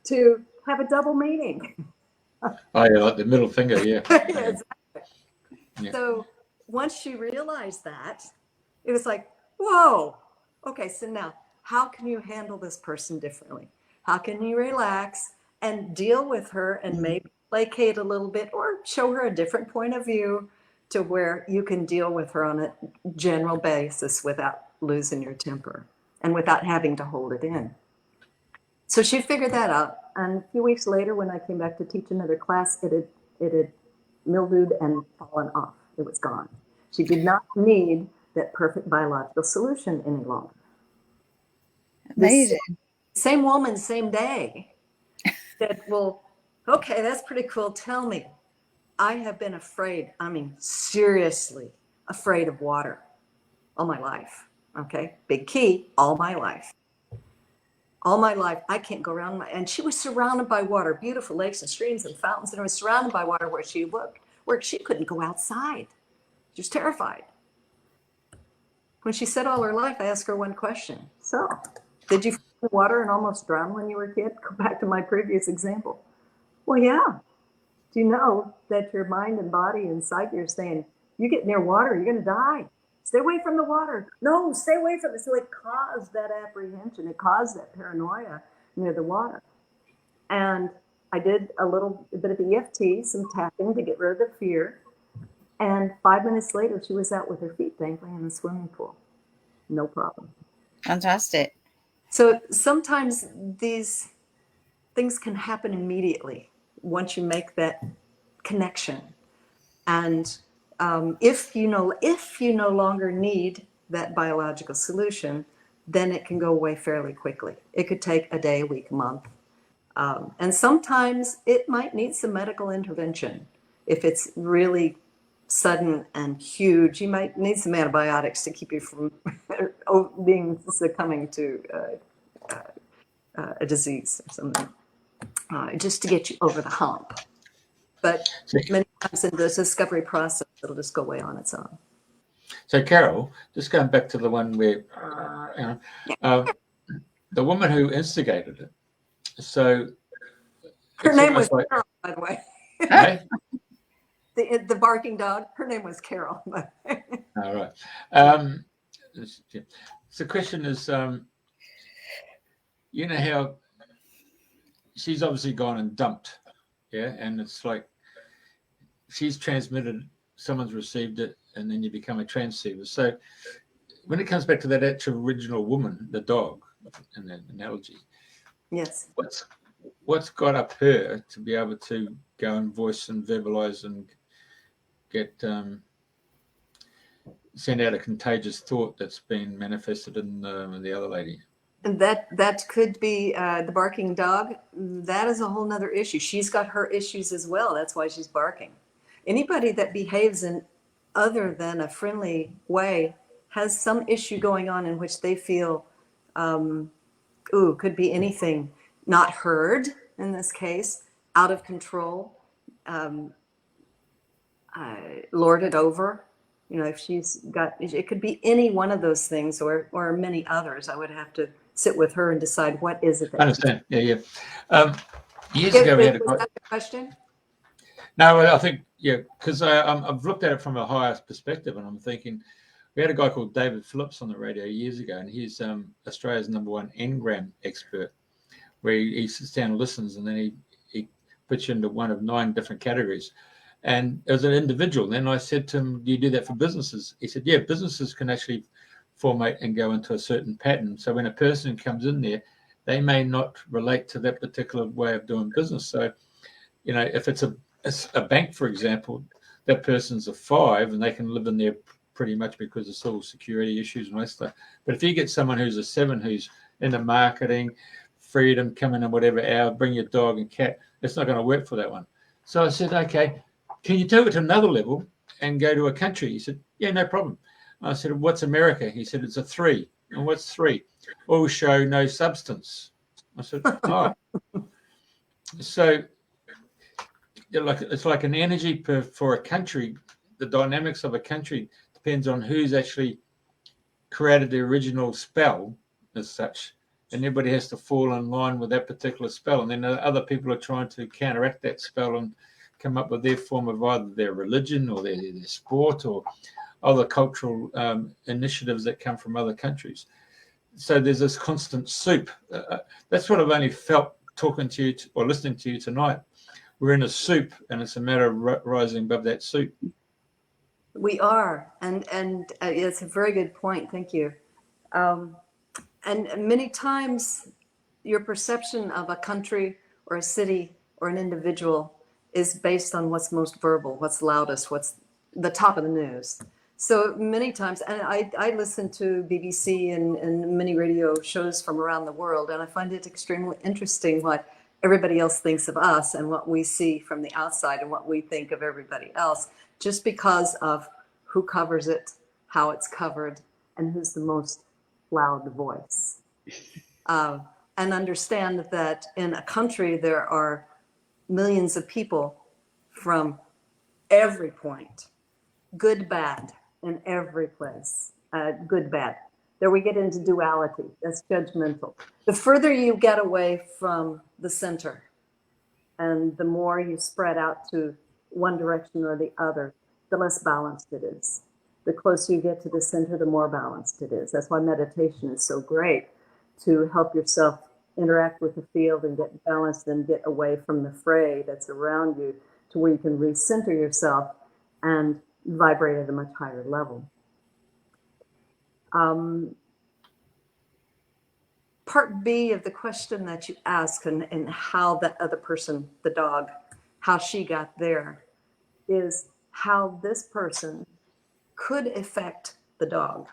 Speaker 3: to have a double meaning.
Speaker 1: Oh, yeah, like the middle finger, yeah.
Speaker 3: Yeah, exactly.
Speaker 1: Yeah.
Speaker 3: So once she realized that, it was like, whoa, okay, so now how can you handle this person differently? How can you relax and deal with her and maybe placate a little bit or show her a different point of view to where you can deal with her on a general basis without losing your temper and without having to hold it in. So she figured that out. And a few weeks later, when I came back to teach another class, it had mildewed and fallen off. It was gone. She did not need that perfect biological solution any longer.
Speaker 2: Amazing.
Speaker 3: Same woman, same day said, well, okay, that's pretty cool. Tell me, I have been afraid, I mean, seriously afraid of water all my life. Okay. Big key, all my life. All my life, I can't go around and she was surrounded by water, beautiful lakes and streams and fountains, and it was surrounded by water where she looked, where she couldn't go outside. She was terrified. When she said all her life, I asked her one question. So, did you fall in the water and almost drown when you were a kid? Go back to my previous example. Well, yeah. Do you know that your mind and body and psyche are saying, you get near water, you're going to die. Stay away from the water. No, stay away from it. So it caused that apprehension. It caused that paranoia near the water. And I did a little bit of EFT, some tapping to get rid of the fear. And 5 minutes later, she was out with her feet dangling in the swimming pool. No problem.
Speaker 2: Fantastic.
Speaker 3: So sometimes these things can happen immediately once you make that connection. And if you no longer need that biological solution, then it can go away fairly quickly. It could take a day, a week, a month. And sometimes it might need some medical intervention. If it's really sudden and huge, you might need some antibiotics to keep you from succumbing to a disease or something, just to get you over the hump. But many times in the discovery process, it'll just go away on its own.
Speaker 1: So, Carol, just going back to the one where, the woman who instigated it. So,
Speaker 3: her name was Carol, by the way.
Speaker 1: Hey?
Speaker 3: The barking dog. Her name was Carol.
Speaker 1: All right. So, the question is, you know how she's obviously gone and dumped, yeah, and it's like she's transmitted, someone's received it, and then you become a transceiver. So when it comes back to that actual original woman, the dog, in that analogy,
Speaker 3: yes,
Speaker 1: what's got up her to be able to go and voice and verbalize and get send out a contagious thought that's been manifested in the other lady?
Speaker 3: And that could be the barking dog. That is a whole nother issue. She's got her issues as well. That's why she's barking. Anybody that behaves in other than a friendly way has some issue going on in which they feel, could be anything, not heard in this case, out of control, lorded over. You know, if she's got, it could be any one of those things or many others. I would have to sit with her and decide what is it.
Speaker 1: I understand. Yeah. Years ago, we had a
Speaker 3: was that the question?
Speaker 1: No, I think, yeah, because I've looked at it from a higher perspective, and I'm thinking, we had a guy called David Phillips on the radio years ago, and he's Australia's #1 engram expert, where he sits down and listens, and then he puts you into one of 9 different categories. And as an individual, then I said to him, do you do that for businesses? He said, yeah, businesses can actually formate and go into a certain pattern. So when a person comes in there, they may not relate to that particular way of doing business. So, you know, if it's a bank, for example, that person's a 5 and they can live in there pretty much because of social security issues and all that stuff. But if you get someone who's a 7 who's into marketing, freedom, come in at whatever hour, bring your dog and cat, it's not going to work for that one. So I said, okay, can you take it to another level and go to a country? He said, yeah, no problem. I said, what's America? He said, it's a 3. And what's 3? All show no substance. I said, oh. So it's like an energy for a country. The dynamics of a country depends on who's actually created the original spell as such. And everybody has to fall in line with that particular spell. And then other people are trying to counteract that spell and come up with their form of either their religion or their sport or other cultural initiatives that come from other countries. So there's this constant soup. That's what I've only felt talking to you or listening to you tonight. We're in a soup, and it's a matter of rising above that soup.
Speaker 3: We are, and it's a very good point. Thank you. And many times, your perception of a country or a city or an individual is based on what's most verbal, what's loudest, what's the top of the news. So many times, and I listen to BBC and many radio shows from around the world, and I find it extremely interesting what everybody else thinks of us and what we see from the outside and what we think of everybody else, just because of who covers it, how it's covered, and who's the most loud voice. And understand that in a country there are millions of people from every point, good, bad, in every place, good, bad. There we get into duality, that's judgmental. The further you get away from the center and the more you spread out to one direction or the other, the less balanced it is. The closer you get to the center, the more balanced it is. That's why meditation is so great, to help yourself interact with the field and get balanced and get away from the fray that's around you to where you can recenter yourself and vibrate at a much higher level. Part B of the question that you ask and how that other person, the dog, how she got there, is how this person could affect the dog.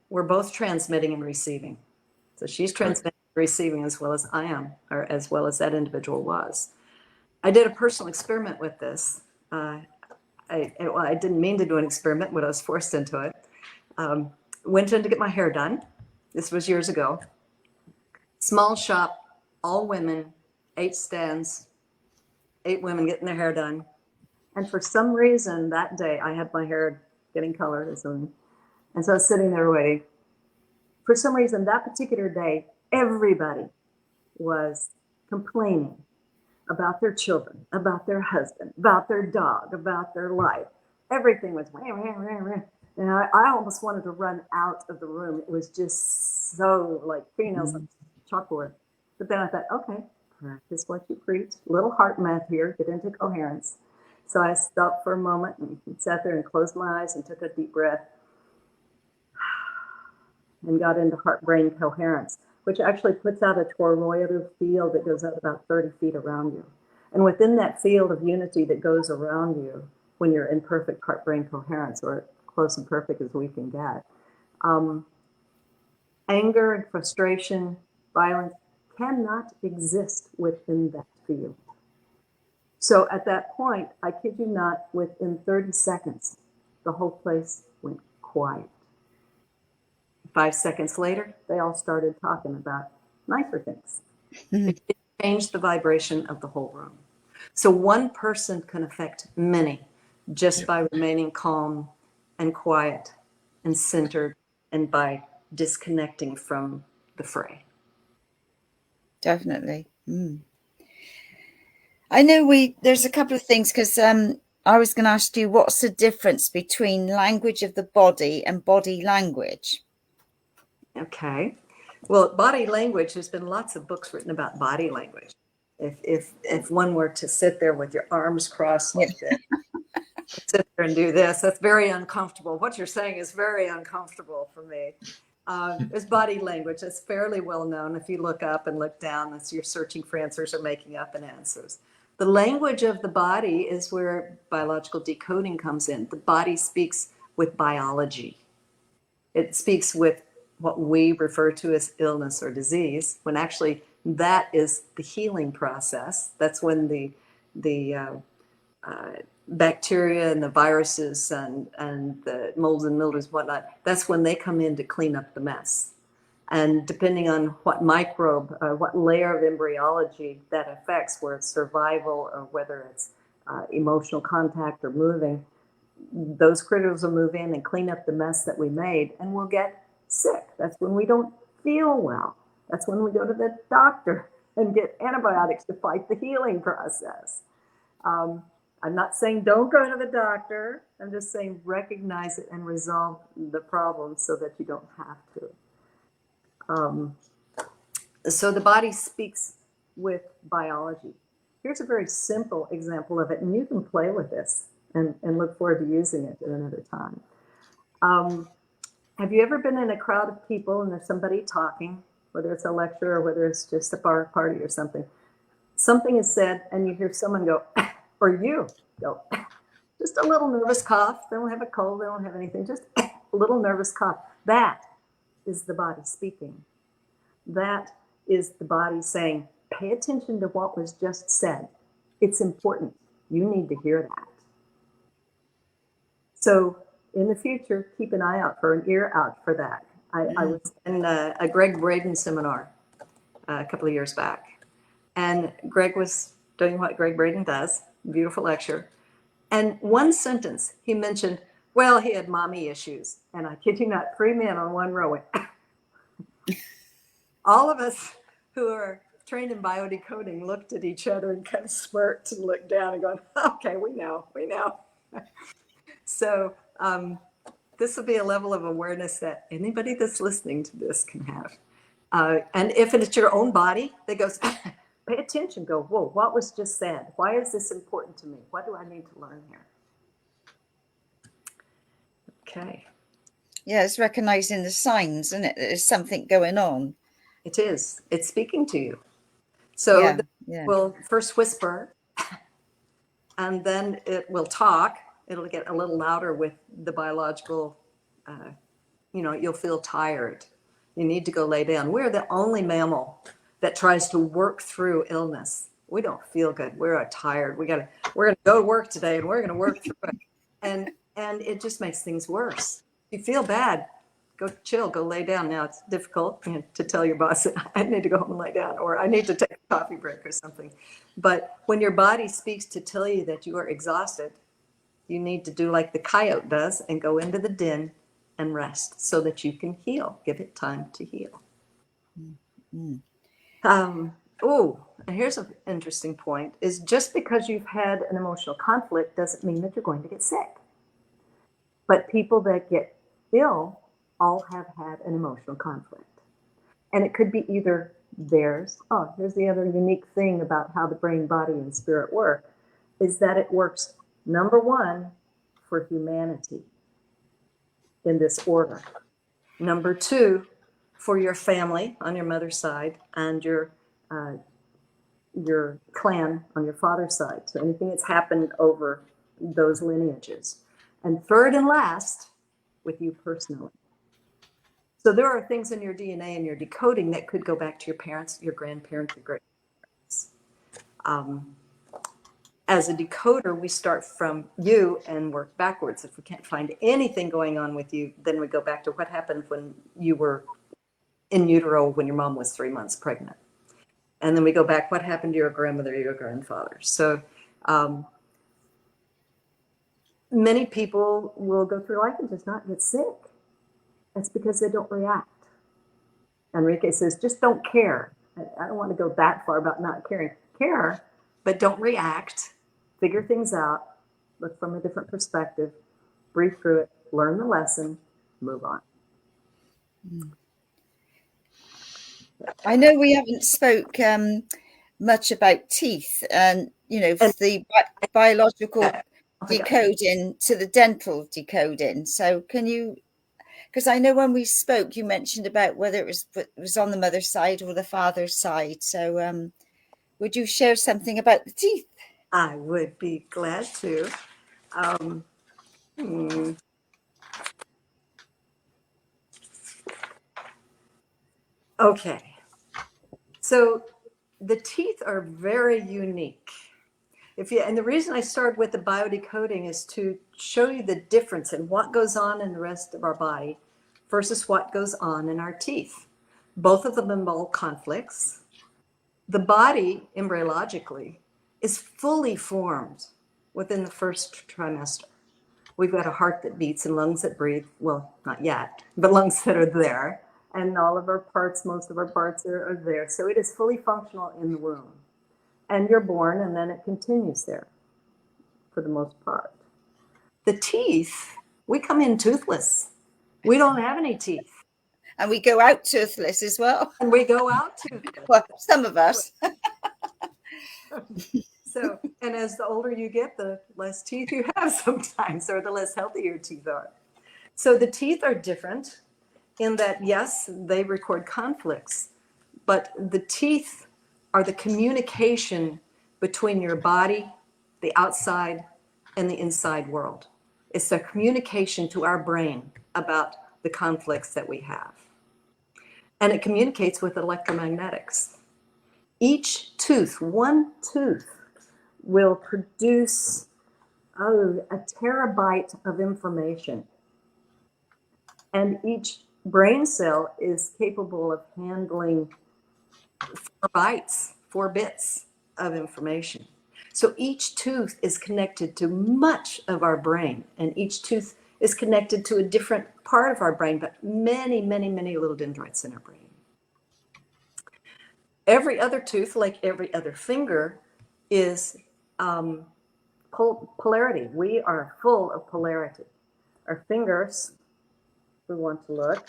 Speaker 3: We're both transmitting and receiving. So she's transmitting and receiving as well as I am, or as well as that individual was. I did a personal experiment with this. I didn't mean to do an experiment, but I was forced into it. Went in to get my hair done. This was years ago. Small shop, all women, 8 stands, 8 women getting their hair done. And for some reason that day, I had my hair getting colored or something. And so I was sitting there waiting. For some reason that particular day, everybody was complaining about their children, about their husband, about their dog, about their life. Everything was, and I almost wanted to run out of the room. It was just so like fingernails on chalkboard. But then I thought, okay, practice what you preach. A little heart math here, get into coherence. So I stopped for a moment and sat there and closed my eyes and took a deep breath and got into heart-brain coherence, which actually puts out a toroidal field that goes out about 30 feet around you. And within that field of unity that goes around you, when you're in perfect heart-brain coherence, or close and perfect as we can get, anger and frustration, violence cannot exist within that field. So at that point, I kid you not, within 30 seconds, the whole place went quiet. 5 seconds later, they all started talking about nicer things. It changed the vibration of the whole room. So one person can affect many just by remaining calm and quiet and centered and by disconnecting from the fray.
Speaker 2: Definitely. I know there's a couple of things, because I was going to ask you, what's the difference between language of the body and body language?
Speaker 3: Okay. Well, body language, there's been lots of books written about body language. If one were to sit there with your arms crossed like this, sit there and do this, that's very uncomfortable. What you're saying is very uncomfortable for me. There's body language that's fairly well known. If you look up and look down, that's you're searching for answers or making up an answers. The language of the body is where biological decoding comes in. The body speaks with biology. It speaks with what we refer to as illness or disease, when actually that is the healing process. That's when the bacteria and the viruses and the molds and mildews and whatnot, that's when they come in to clean up the mess. And depending on what microbe, what layer of embryology that affects, where it's survival or whether it's emotional contact or moving, those critters will move in and clean up the mess that we made, and we'll get sick. That's when we don't feel well. That's when we go to the doctor and get antibiotics to fight the healing process. I'm not saying don't go to the doctor. I'm just saying recognize it and resolve the problem so that you don't have to. So the body speaks with biology. Here's a very simple example of it, and you can play with this and look forward to using it at another time. Have you ever been in a crowd of people and there's somebody talking, whether it's a lecture or whether it's just a bar party or something? Something is said and you hear someone go, or you go, just a little nervous cough. They don't have a cold, they don't have anything, just a little nervous cough. That is the body speaking. That is the body saying, pay attention to what was just said. It's important. You need to hear that. So in the future, keep an eye out for an ear out for that. I was in a Greg Braden seminar a couple of years back, and Greg was doing what Greg Braden does, beautiful lecture. And one sentence, he mentioned, well, he had mommy issues. And I kid you not, 3 men on one row went. All of us who are trained in biodecoding looked at each other and kind of smirked and looked down and going, okay, we know. So this will be a level of awareness that anybody that's listening to this can have. And if it's your own body that goes, pay attention, go, whoa, what was just said? Why is this important to me? What do I need to learn here? Okay.
Speaker 2: Yeah, it's recognizing the signs, isn't it? There's something going on.
Speaker 3: It is. It's speaking to you. So we'll first whisper, and then it will talk. It'll get a little louder with the biological, you'll feel tired. You need to go lay down. We're the only mammal that tries to work through illness. We don't feel good. We're tired. We're gonna go to work today, and we're gonna work through it. And it just makes things worse. If you feel bad, go chill, go lay down. Now it's difficult to tell your boss, I need to go home and lay down, or I need to take a coffee break or something. But when your body speaks to tell you that you are exhausted, you need to do like the coyote does and go into the den and rest so that you can heal. Give it time to heal. And here's an interesting point, is just because you've had an emotional conflict doesn't mean that you're going to get sick. But people that get ill all have had an emotional conflict. And it could be either theirs. Oh, here's the other unique thing about how the brain, body, and spirit work, is that it works, number one, for humanity in this order. Number two, for your family on your mother's side and your clan on your father's side. So anything that's happened over those lineages. And third and last, with you personally. So there are things in your DNA and your decoding that could go back to your parents, your grandparents, your great-grandparents. As a decoder, we start from you and work backwards. If we can't find anything going on with you, then we go back to what happened when you were in utero when your mom was 3 months pregnant. And then we go back, what happened to your grandmother, your grandfather? So many people will go through life and just not get sick. That's because they don't react. Enrique says, just don't care. I don't want to go that far about not caring. Care, but don't react. Figure things out. Look from a different perspective. Breathe through it. Learn the lesson. Move on.
Speaker 2: I know we haven't spoke much about teeth and, the biological decoding to the dental decoding. So can you, because I know when we spoke, you mentioned about whether it was on the mother's side or the father's side. So would you share something about the teeth?
Speaker 3: I would be glad to. Okay. So the teeth are very unique. And the reason I started with the biodecoding is to show you the difference in what goes on in the rest of our body versus what goes on in our teeth. Both of them involve conflicts. The body, embryologically, is fully formed within the first trimester. We've got a heart that beats and lungs that breathe. Well, not yet, but lungs that are there. And all of our parts, most of our parts are there. So it is fully functional in the womb. And you're born, and then it continues there for the most part. The teeth, we come in toothless. We don't have any teeth.
Speaker 2: And we go out toothless as well.
Speaker 3: And we go out toothless.
Speaker 2: Well, some of us.
Speaker 3: So, and as the older you get, the less teeth you have sometimes, or the less healthy your teeth are. So the teeth are different in that, yes, they record conflicts, but the teeth are the communication between your body, the outside, and the inside world. It's a communication to our brain about the conflicts that we have. And it communicates with electromagnetics. Each tooth, one tooth, will produce a terabyte of information. And each brain cell is capable of handling 4 bits of information. So each tooth is connected to much of our brain, and each tooth is connected to a different part of our brain, but many, many, many little dendrites in our brain. Every other tooth, like every other finger, is polarity. We are full of polarity. Our fingers, we want to look.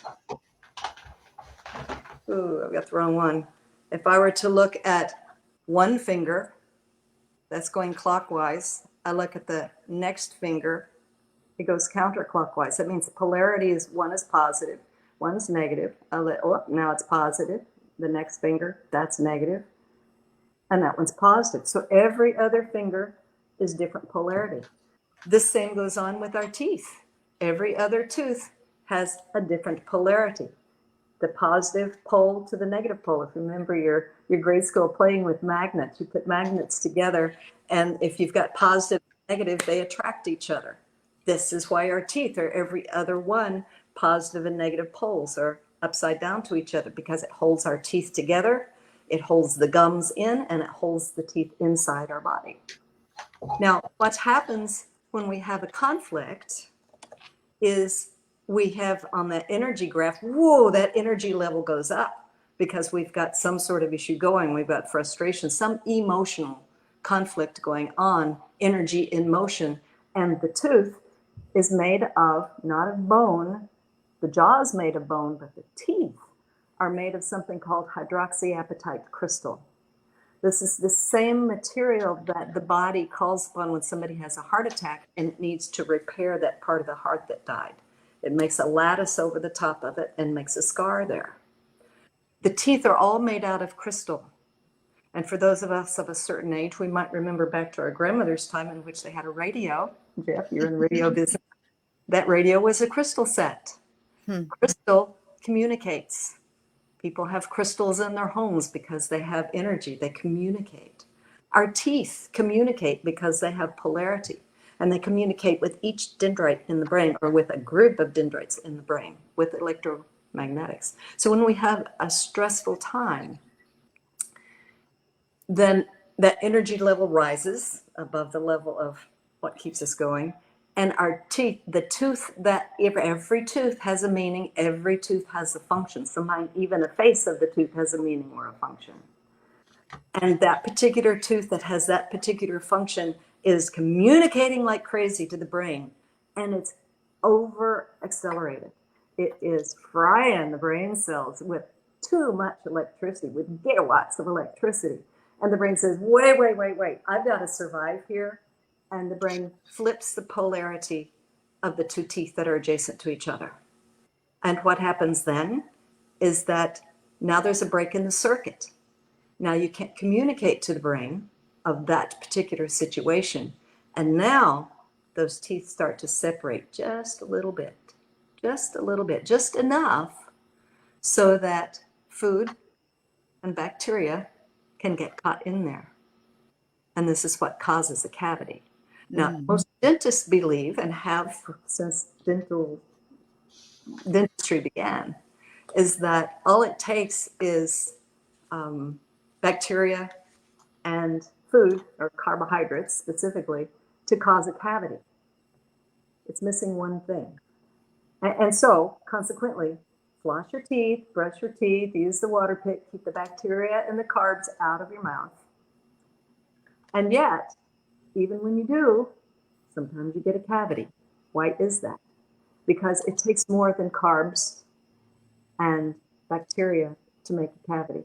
Speaker 3: Ooh, I've got the wrong one. If I were to look at one finger, that's going clockwise. I look at the next finger, it goes counterclockwise. That means polarity is one is positive, one's negative. Now it's positive. The next finger, that's negative. And that one's positive. So every other finger is different polarity. The same goes on with our teeth. Every other tooth has a different polarity. The positive pole to the negative pole. If you remember your grade school playing with magnets, you put magnets together, and if you've got positive and negative, they attract each other. This is why our teeth are every other one, positive and negative poles are upside down to each other, because it holds our teeth together, it holds the gums in, and it holds the teeth inside our body. Now, what happens when we have a conflict is we have on that energy graph, whoa, that energy level goes up because we've got some sort of issue going. We've got frustration, some emotional conflict going on, energy in motion. And the tooth is made of, not of bone, the jaw is made of bone, but the teeth are made of something called hydroxyapatite crystal. This is the same material that the body calls upon when somebody has a heart attack and it needs to repair that part of the heart that died. It makes a lattice over the top of it and makes a scar there. The teeth are all made out of crystal. And for those of us of a certain age, we might remember back to our grandmother's time in which they had a radio. Jeff, you're in radio business. That radio was a crystal set. Crystal communicates. People have crystals in their homes because they have energy. They communicate. Our teeth communicate because they have polarity. And they communicate with each dendrite in the brain, or with a group of dendrites in the brain, with electromagnetics. So when we have a stressful time, then that energy level rises above the level of what keeps us going. And our teeth, the tooth, that every tooth has a meaning, every tooth has a function. Sometimes even a face of the tooth has a meaning or a function. And that particular tooth that has that particular function is communicating like crazy to the brain, and it's over accelerated. It is frying the brain cells with too much electricity, with gigawatts of electricity. And the brain says, wait, I've got to survive here. And the brain flips the polarity of the two teeth that are adjacent to each other. And what happens then is that now there's a break in the circuit. Now you can't communicate to the brain of that particular situation. And now those teeth start to separate just a little bit, just enough so that food and bacteria can get caught in there. And this is what causes a cavity. Now, most dentists believe, and have since dentistry began, is that all it takes is bacteria and food, or carbohydrates specifically, to cause a cavity. It's missing one thing. And so, consequently, floss your teeth, brush your teeth, use the water pick, keep the bacteria and the carbs out of your mouth. And yet, even when you do, sometimes you get a cavity. Why is that? Because it takes more than carbs and bacteria to make a cavity.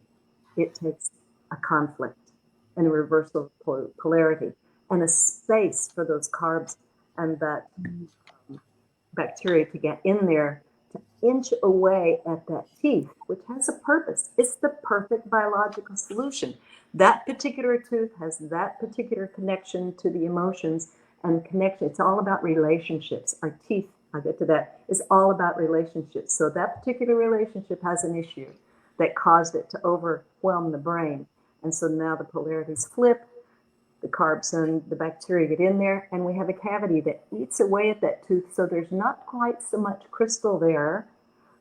Speaker 3: It takes a conflict and a reversal of polarity and a space for those carbs and that bacteria to get in there, to inch away at that teeth, which has a purpose. It's the perfect biological solution. That particular tooth has that particular connection to the emotions and connection. It's all about relationships. Our teeth, I'll get to that, is all about relationships. So that particular relationship has an issue that caused it to overwhelm the brain. And so now the polarities flip, the carbs and the bacteria get in there, and we have a cavity that eats away at that tooth. So there's not quite so much crystal there.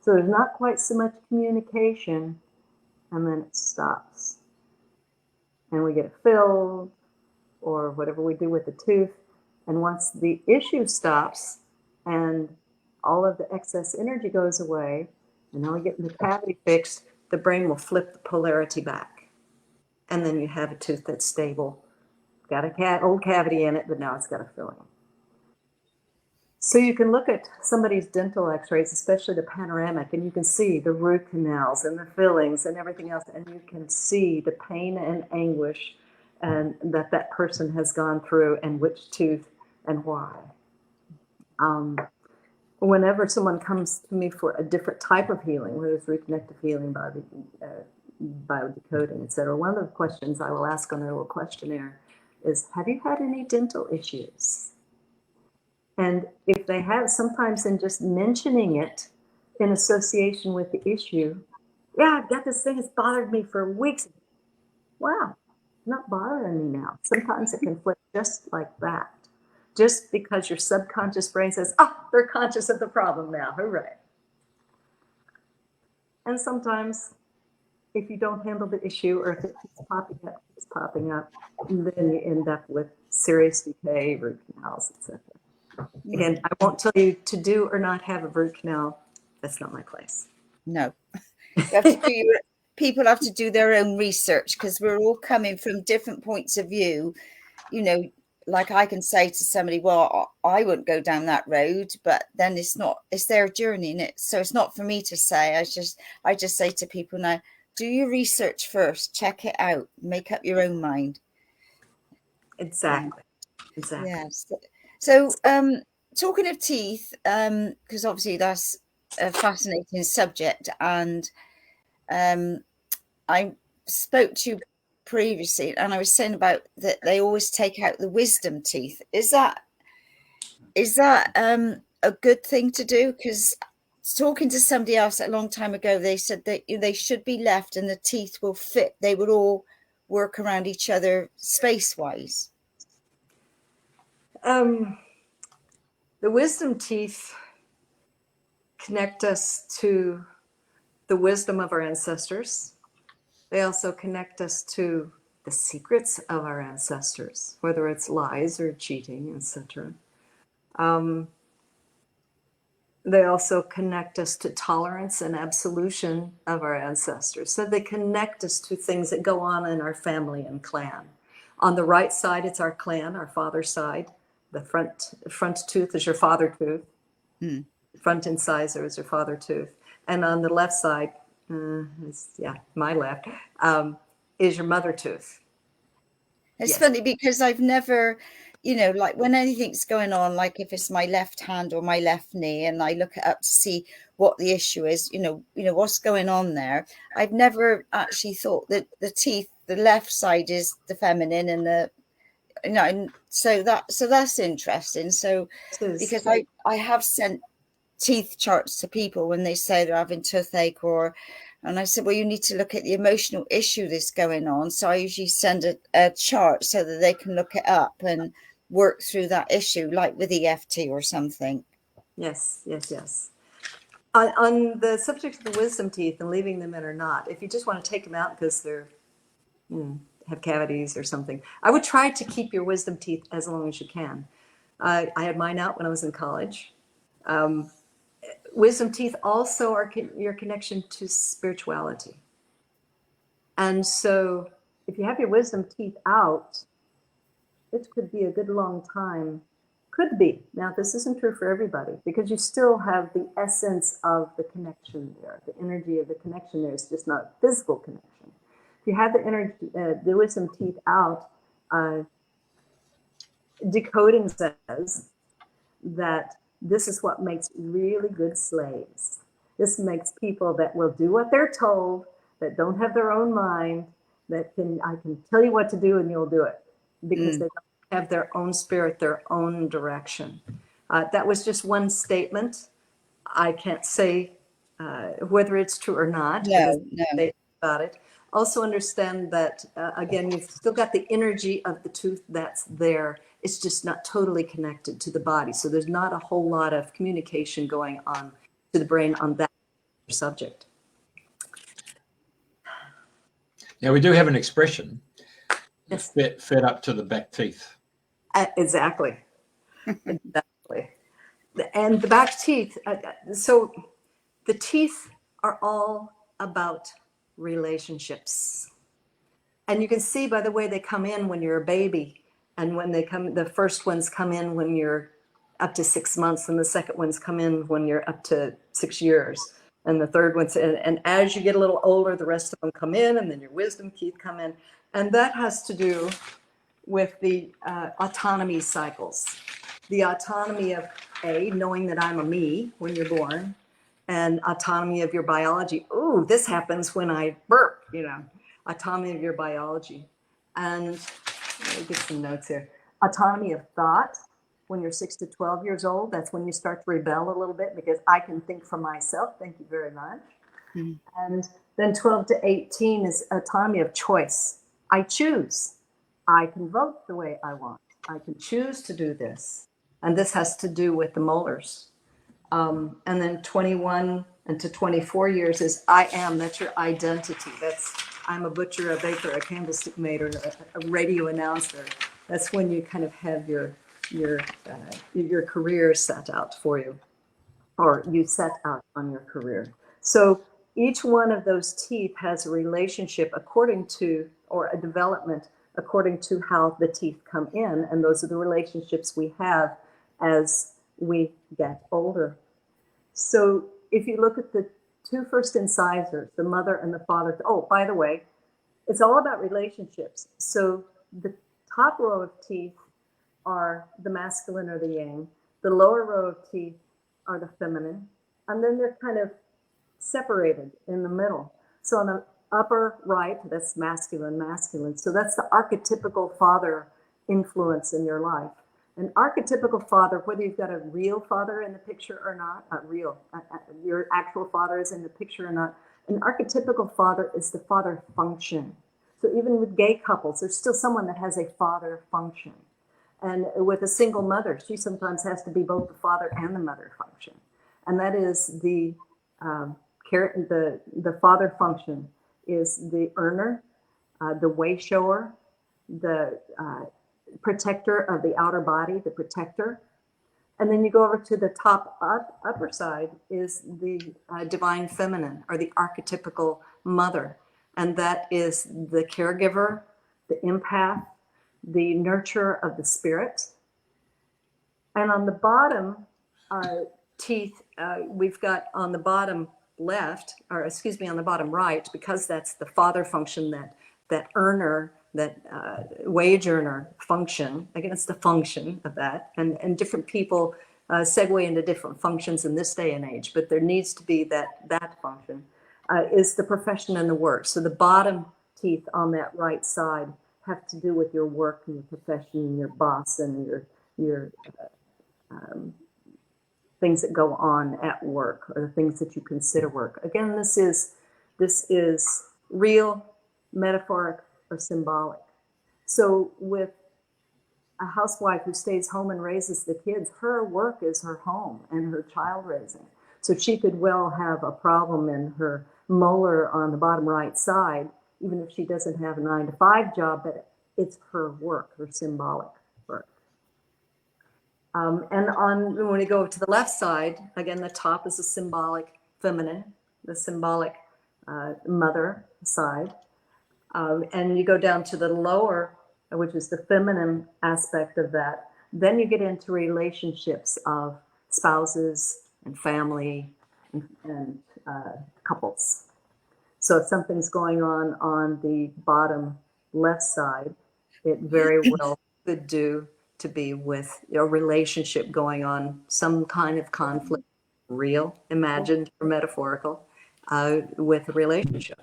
Speaker 3: So there's not quite so much communication, and then it stops. And we get it filled, or whatever we do with the tooth. And once the issue stops and all of the excess energy goes away, and now we get the cavity fixed, the brain will flip the polarity back. And then you have a tooth that's stable. Got a old cavity in it, but now it's got a filling. So you can look at somebody's dental x-rays, especially the panoramic, and you can see the root canals and the fillings and everything else, and you can see the pain and anguish and that person has gone through, and which tooth and why. Whenever someone comes to me for a different type of healing, whether it's reconnective healing, biodecoding, etc., one of the questions I will ask on their little questionnaire is, have you had any dental issues? And if they have, sometimes in just mentioning it in association with the issue, yeah, I've got this thing that's bothered me for weeks. Wow, not bothering me now. Sometimes it can flip just like that. Just because your subconscious brain says, oh, they're conscious of the problem now, hooray. And sometimes if you don't handle the issue, or if it keeps popping up, then you end up with serious decay, root canals, etc. Again, I won't tell you to do or not have a root canal. That's not my place.
Speaker 2: No. You have to do people have to do their own research, because we're all coming from different points of view. You know, like I can say to somebody, well, I wouldn't go down that road, but then it's their journey, and so it's not for me to say. I just say to people now, do your research first, check it out, make up your own mind.
Speaker 3: Exactly.
Speaker 2: Yes. So talking of teeth, because obviously that's a fascinating subject, and I spoke to you previously, and I was saying about that they always take out the wisdom teeth. Is that a good thing to do? Because talking to somebody else a long time ago, they said that they should be left and the teeth will fit. They would all work around each other space-wise.
Speaker 3: The wisdom teeth connect us to the wisdom of our ancestors. They also connect us to the secrets of our ancestors, whether it's lies or cheating, etc. They also connect us to tolerance and absolution of our ancestors. So they connect us to things that go on in our family and clan. On the right side, it's our clan, our father's side. The front tooth is your father tooth. Front incisor is your father tooth. And on the left side, my left, is your mother tooth.
Speaker 2: It's funny because I've never, like when anything's going on, like if it's my left hand or my left knee, and I look it up to see what the issue is, what's going on there. I've never actually thought that the teeth, the left side is the feminine, and so that's interesting. So because I have sent teeth charts to people when they say they're having toothache, and I said, well, you need to look at the emotional issue that's going on. So I usually send a chart so that they can look it up and work through that issue, like with EFT or something.
Speaker 3: Yes. On the subject of the wisdom teeth and leaving them in or not, if you just want to take them out because they're have cavities or something, I would try to keep your wisdom teeth as long as you can. I had mine out when I was in college. Wisdom teeth also are your connection to spirituality. And so if you have your wisdom teeth out, it could be a good long time. Could be. Now, this isn't true for everybody, because you still have the essence of the connection there. The energy of the connection there is just not a physical connection. If you have the energy, the wisdom teeth out, Decoding says that this is what makes really good slaves. This makes people that will do what they're told, that don't have their own mind, I can tell you what to do and you'll do it, because they don't have their own spirit, their own direction. That was just one statement. I can't say whether it's true or not.
Speaker 2: No.
Speaker 3: About it. Also understand that, again, you've still got the energy of the tooth that's there. It's just not totally connected to the body. So there's not a whole lot of communication going on to the brain on that subject.
Speaker 1: Now, we do have an expression,
Speaker 3: Yes.
Speaker 1: fed up to the back teeth.
Speaker 3: Exactly. Exactly. And the back teeth, so the teeth are all about relationships. And you can see by the way they come in when you're a baby, and when they come, the first ones come in when you're up to 6 months, and the second ones come in when you're up to 6 years, and the third ones, and as you get a little older, the rest of them come in, and then your wisdom teeth come in. And that has to do with the autonomy cycles. The autonomy of knowing that I'm a me when you're born, and autonomy of your biology. Ooh, this happens when I burp, autonomy of your biology. And let me get some notes here. Autonomy of thought. When you're 6 to 12 years old, that's when you start to rebel a little bit, because I can think for myself. Thank you very much. Mm-hmm. And then 12 to 18 is autonomy of choice. I choose. I can vote the way I want. I can choose to do this. And this has to do with the molars. And then 21 and to 24 years is I am. That's your identity. That's I'm a butcher, a baker, a candlestick maker, a radio announcer. That's when you kind of have your career set out for you, or you set out on your career. So each one of those teeth has a relationship according to, or a development according to how the teeth come in. And those are the relationships we have as we get older. So if you look at the two first incisors, the mother and the father, oh, by the way, it's all about relationships. So the top row of teeth are the masculine or the yang. The lower row of teeth are the feminine. And then they're kind of separated in the middle. So on the upper right, that's masculine. So that's the archetypical father influence in your life. An archetypical father, whether you've got a real father in the picture or not, your actual father is in the picture or not, an archetypical father is the father function. So even with gay couples, there's still someone that has a father function. And with a single mother, she sometimes has to be both the father and the mother function. And that is the father function is the earner, the way shower, the protector of the outer body, the protector. And then you go over to the upper side is the divine feminine, or the archetypical mother. And that is the caregiver, the empath, the nurturer of the spirit. And on the bottom teeth, we've got on the bottom left, or excuse me, on the bottom right, because that's the father function, that earner, that wage earner function. Again, it's the function of that. And different people segue into different functions in this day and age, but there needs to be that function, is the profession and the work. So the bottom teeth on that right side have to do with your work and your profession and your boss and your things that go on at work, or the things that you consider work. Again, this is real, metaphoric, or symbolic. So with a housewife who stays home and raises the kids, her work is her home and her child raising. So she could well have a problem in her molar on the bottom right side, even if she doesn't have a 9-to-5 job, but it's her work, her symbolic work. And when we go to the left side, again, the top is the symbolic feminine, the symbolic mother side. And you go down to the lower, which is the feminine aspect of that. Then you get into relationships of spouses and family and couples. So if something's going on the bottom left side, it very well could do to be with a relationship going on, some kind of conflict, real, imagined, or metaphorical, with a relationship.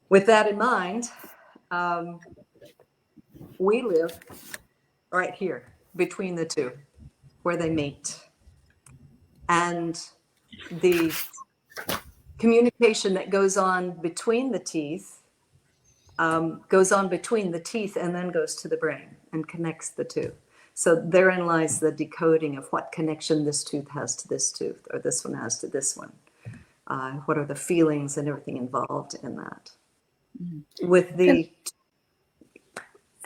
Speaker 3: With that in mind, we live right here between the two, where they meet. And the communication that goes on between the teeth, and then goes to the brain and connects the two. So therein lies the decoding of what connection this tooth has to this tooth, or this one has to this one. What are the feelings and everything involved in that? With the,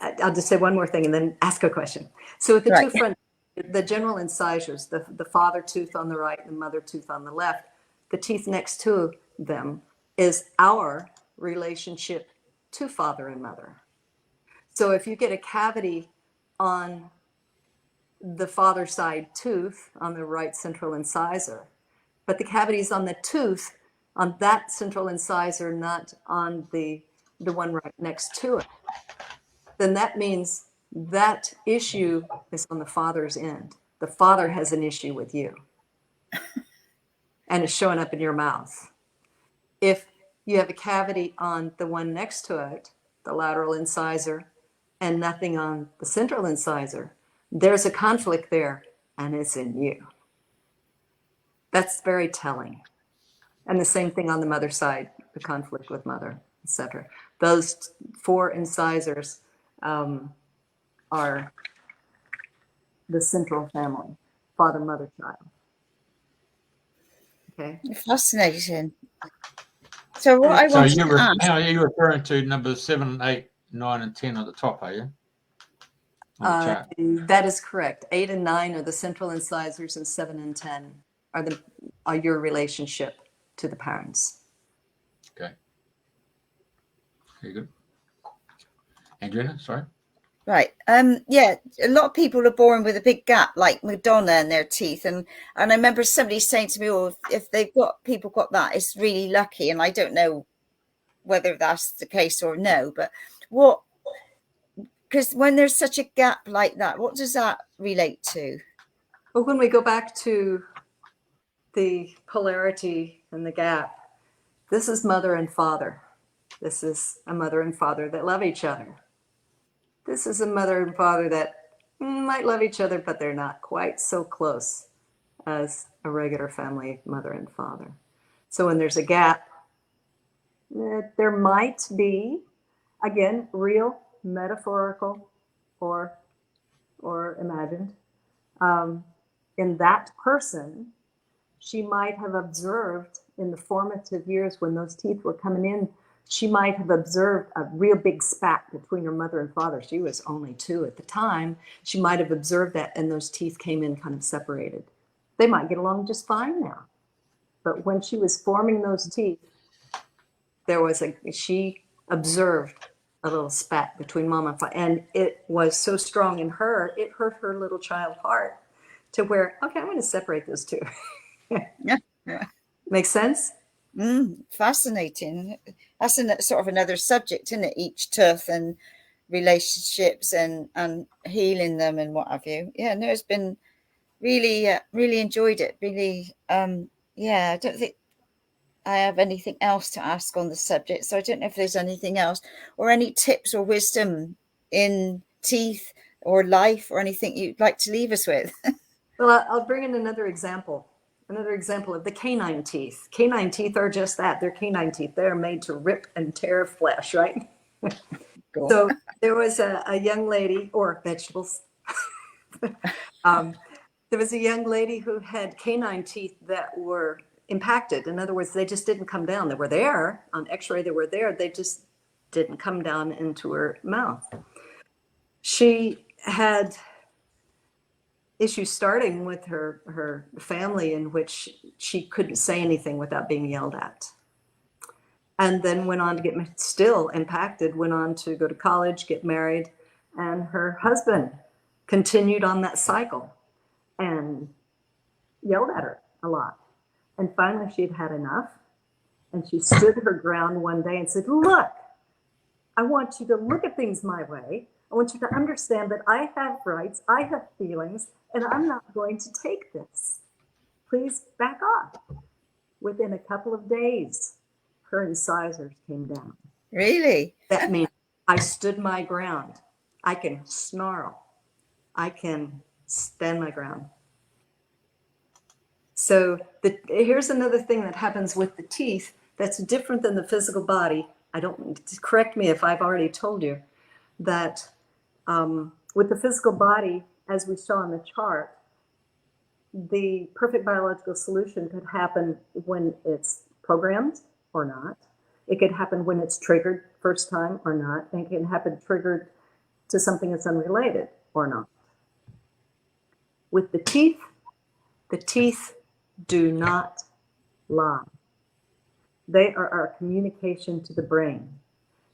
Speaker 3: I'll just say one more thing and then ask a question. So with the
Speaker 2: Right.
Speaker 3: two front, the general incisors, the father tooth on the right and the mother tooth on the left, the teeth next to them is our relationship to father and mother. So if you get a cavity on the father side tooth on the right central incisor, but the cavity is on the tooth on that central incisor, not on the one right next to it, then that means that issue is on the father's end. The father has an issue with you and it's showing up in your mouth. If you have a cavity on the one next to it, the lateral incisor, and nothing on the central incisor, there's a conflict there and it's in you. That's very telling. And the same thing on the mother side, the conflict with mother, etc. Those 4 incisors are the central family, father, mother, child. Okay.
Speaker 2: Fascinating. So what I wanted to ask.
Speaker 1: How are you referring to numbers 7, 8, 9, and 10 at the top, are you? On the chart.
Speaker 3: That is correct. 8 and 9 are the central incisors, and 7 and 10 are your relationship to the parents.
Speaker 1: Okay. Very good. Andrina, sorry.
Speaker 2: Right. Yeah, a lot of people are born with a big gap like Madonna in their teeth. And I remember somebody saying to me, oh, if people got that, it's really lucky. And I don't know whether that's the case or no, but because when there's such a gap like that, what does that relate to?
Speaker 3: Well, when we go back to the polarity and the gap, this is mother and father. This is a mother and father that love each other. This is a mother and father that might love each other, but they're not quite so close as a regular family mother and father. So when there's a gap, there might be, again, real, metaphorical, or imagined. In that person, she might have observed in the formative years when those teeth were coming in, she might have observed a real big spat between her mother and father. She was only 2 at the time. She might have observed that, and those teeth came in kind of separated. They might get along just fine now. But when she was forming those teeth, she observed a little spat between mom and father, and it was so strong in her, it hurt her little child heart to where, okay, I'm going to separate those two.
Speaker 2: Yeah.
Speaker 3: Makes sense?
Speaker 2: Fascinating. That's sort of another subject, isn't it? Each tooth and relationships and healing them and what have you. Yeah, no, it's been really, really enjoyed it. Really, yeah, I don't think I have anything else to ask on the subject. So I don't know if there's anything else or any tips or wisdom in teeth or life or anything you'd like to leave us with.
Speaker 3: Well, I'll bring in another example of the canine teeth. Canine teeth are just that. They're canine teeth. They're made to rip and tear flesh, right?
Speaker 2: Cool.
Speaker 3: So there was a young lady, or vegetables. There was a young lady who had canine teeth that were impacted. In other words, they just didn't come down. They were there on x-ray. They were there. They just didn't come down into her mouth. She had issues starting with her family, in which she couldn't say anything without being yelled at. And then went on to get still impacted, went on to go to college, get married, and her husband continued on that cycle and yelled at her a lot. And finally she had had enough, and she stood her ground one day and said, look, I want you to look at things my way. I want you to understand that I have rights, I have feelings, and I'm not going to take this. Please back off. Within a couple of days, her incisors came down.
Speaker 2: Really?
Speaker 3: That means I stood my ground. I can snarl. I can stand my ground. So here's another thing that happens with the teeth that's different than the physical body. Correct me if I've already told you that with the physical body, as we saw in the chart, the perfect biological solution could happen when it's programmed or not. It could happen when it's triggered first time or not. And it can happen triggered to something that's unrelated or not. With the teeth do not lie. They are our communication to the brain.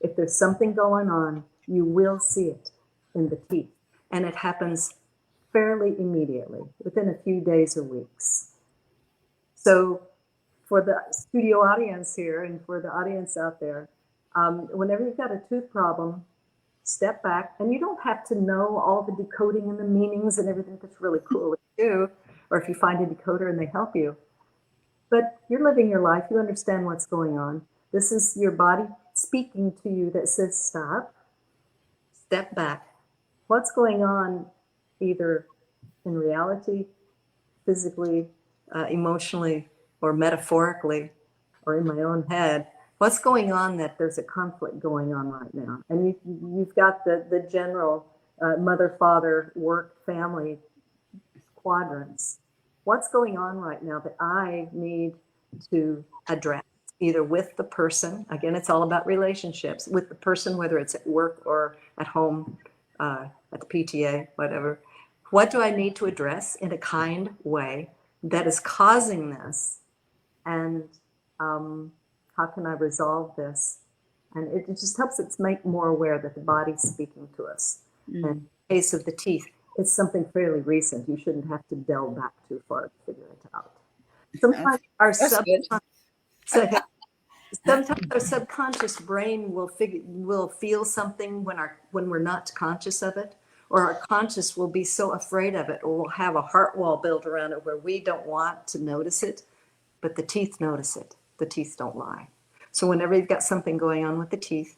Speaker 3: If there's something going on, you will see it in the teeth. And it happens fairly immediately, within a few days or weeks. So for the studio audience here and for the audience out there, whenever you've got a tooth problem, step back. And you don't have to know all the decoding and the meanings and everything. That's really cool if you do, or if you find a decoder and they help you. But you're living your life. You understand what's going on. This is your body speaking to you that says, stop, step back. What's going on either in reality, physically, emotionally, or metaphorically, or in my own head? What's going on that there's a conflict going on right now? And you've got the general mother, father, work, family quadrants. What's going on right now that I need to address, either with the person, again, it's all about relationships, with the person, whether it's at work or at home, at the PTA, whatever. What do I need to address in a kind way that is causing this? And how can I resolve this? And it just helps us make more aware that the body's speaking to us. And in the case of the teeth, it's something fairly recent. You shouldn't have to delve back too far to figure it out. Sometimes our subconscious brain will feel something when we're not conscious of it, or our conscious will be so afraid of it, or we'll have a heart wall built around it where we don't want to notice it, but the teeth notice it. The teeth don't lie. So whenever you've got something going on with the teeth,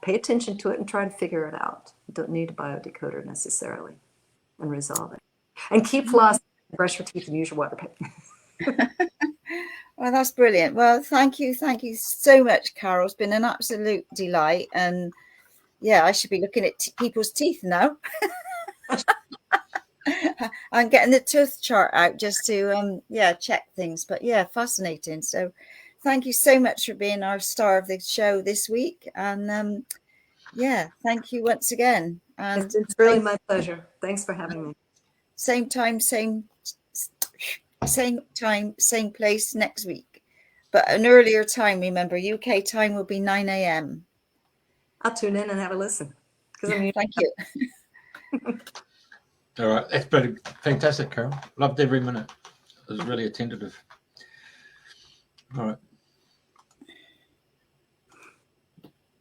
Speaker 3: pay attention to it and try to figure it out. You don't need a biodecoder necessarily, and resolve it. And keep flossing, brush your teeth, and use your water pick.
Speaker 2: Well, that's brilliant. Well, thank you so much, Carol. It's been an absolute delight. And yeah, I should be looking at people's teeth now. I'm getting the tooth chart out just to check things. But yeah, fascinating. So thank you so much for being our star of the show this week. And thank you once again. And
Speaker 3: it's really my pleasure. Thanks for having me.
Speaker 2: Same time, same time, same place next week. But an earlier time, remember, UK time will be 9 a.m.
Speaker 3: I'll tune in and have a listen.
Speaker 2: Thank you.
Speaker 1: All right. That's been fantastic, Carol. Loved every minute. It was really attentive. All right.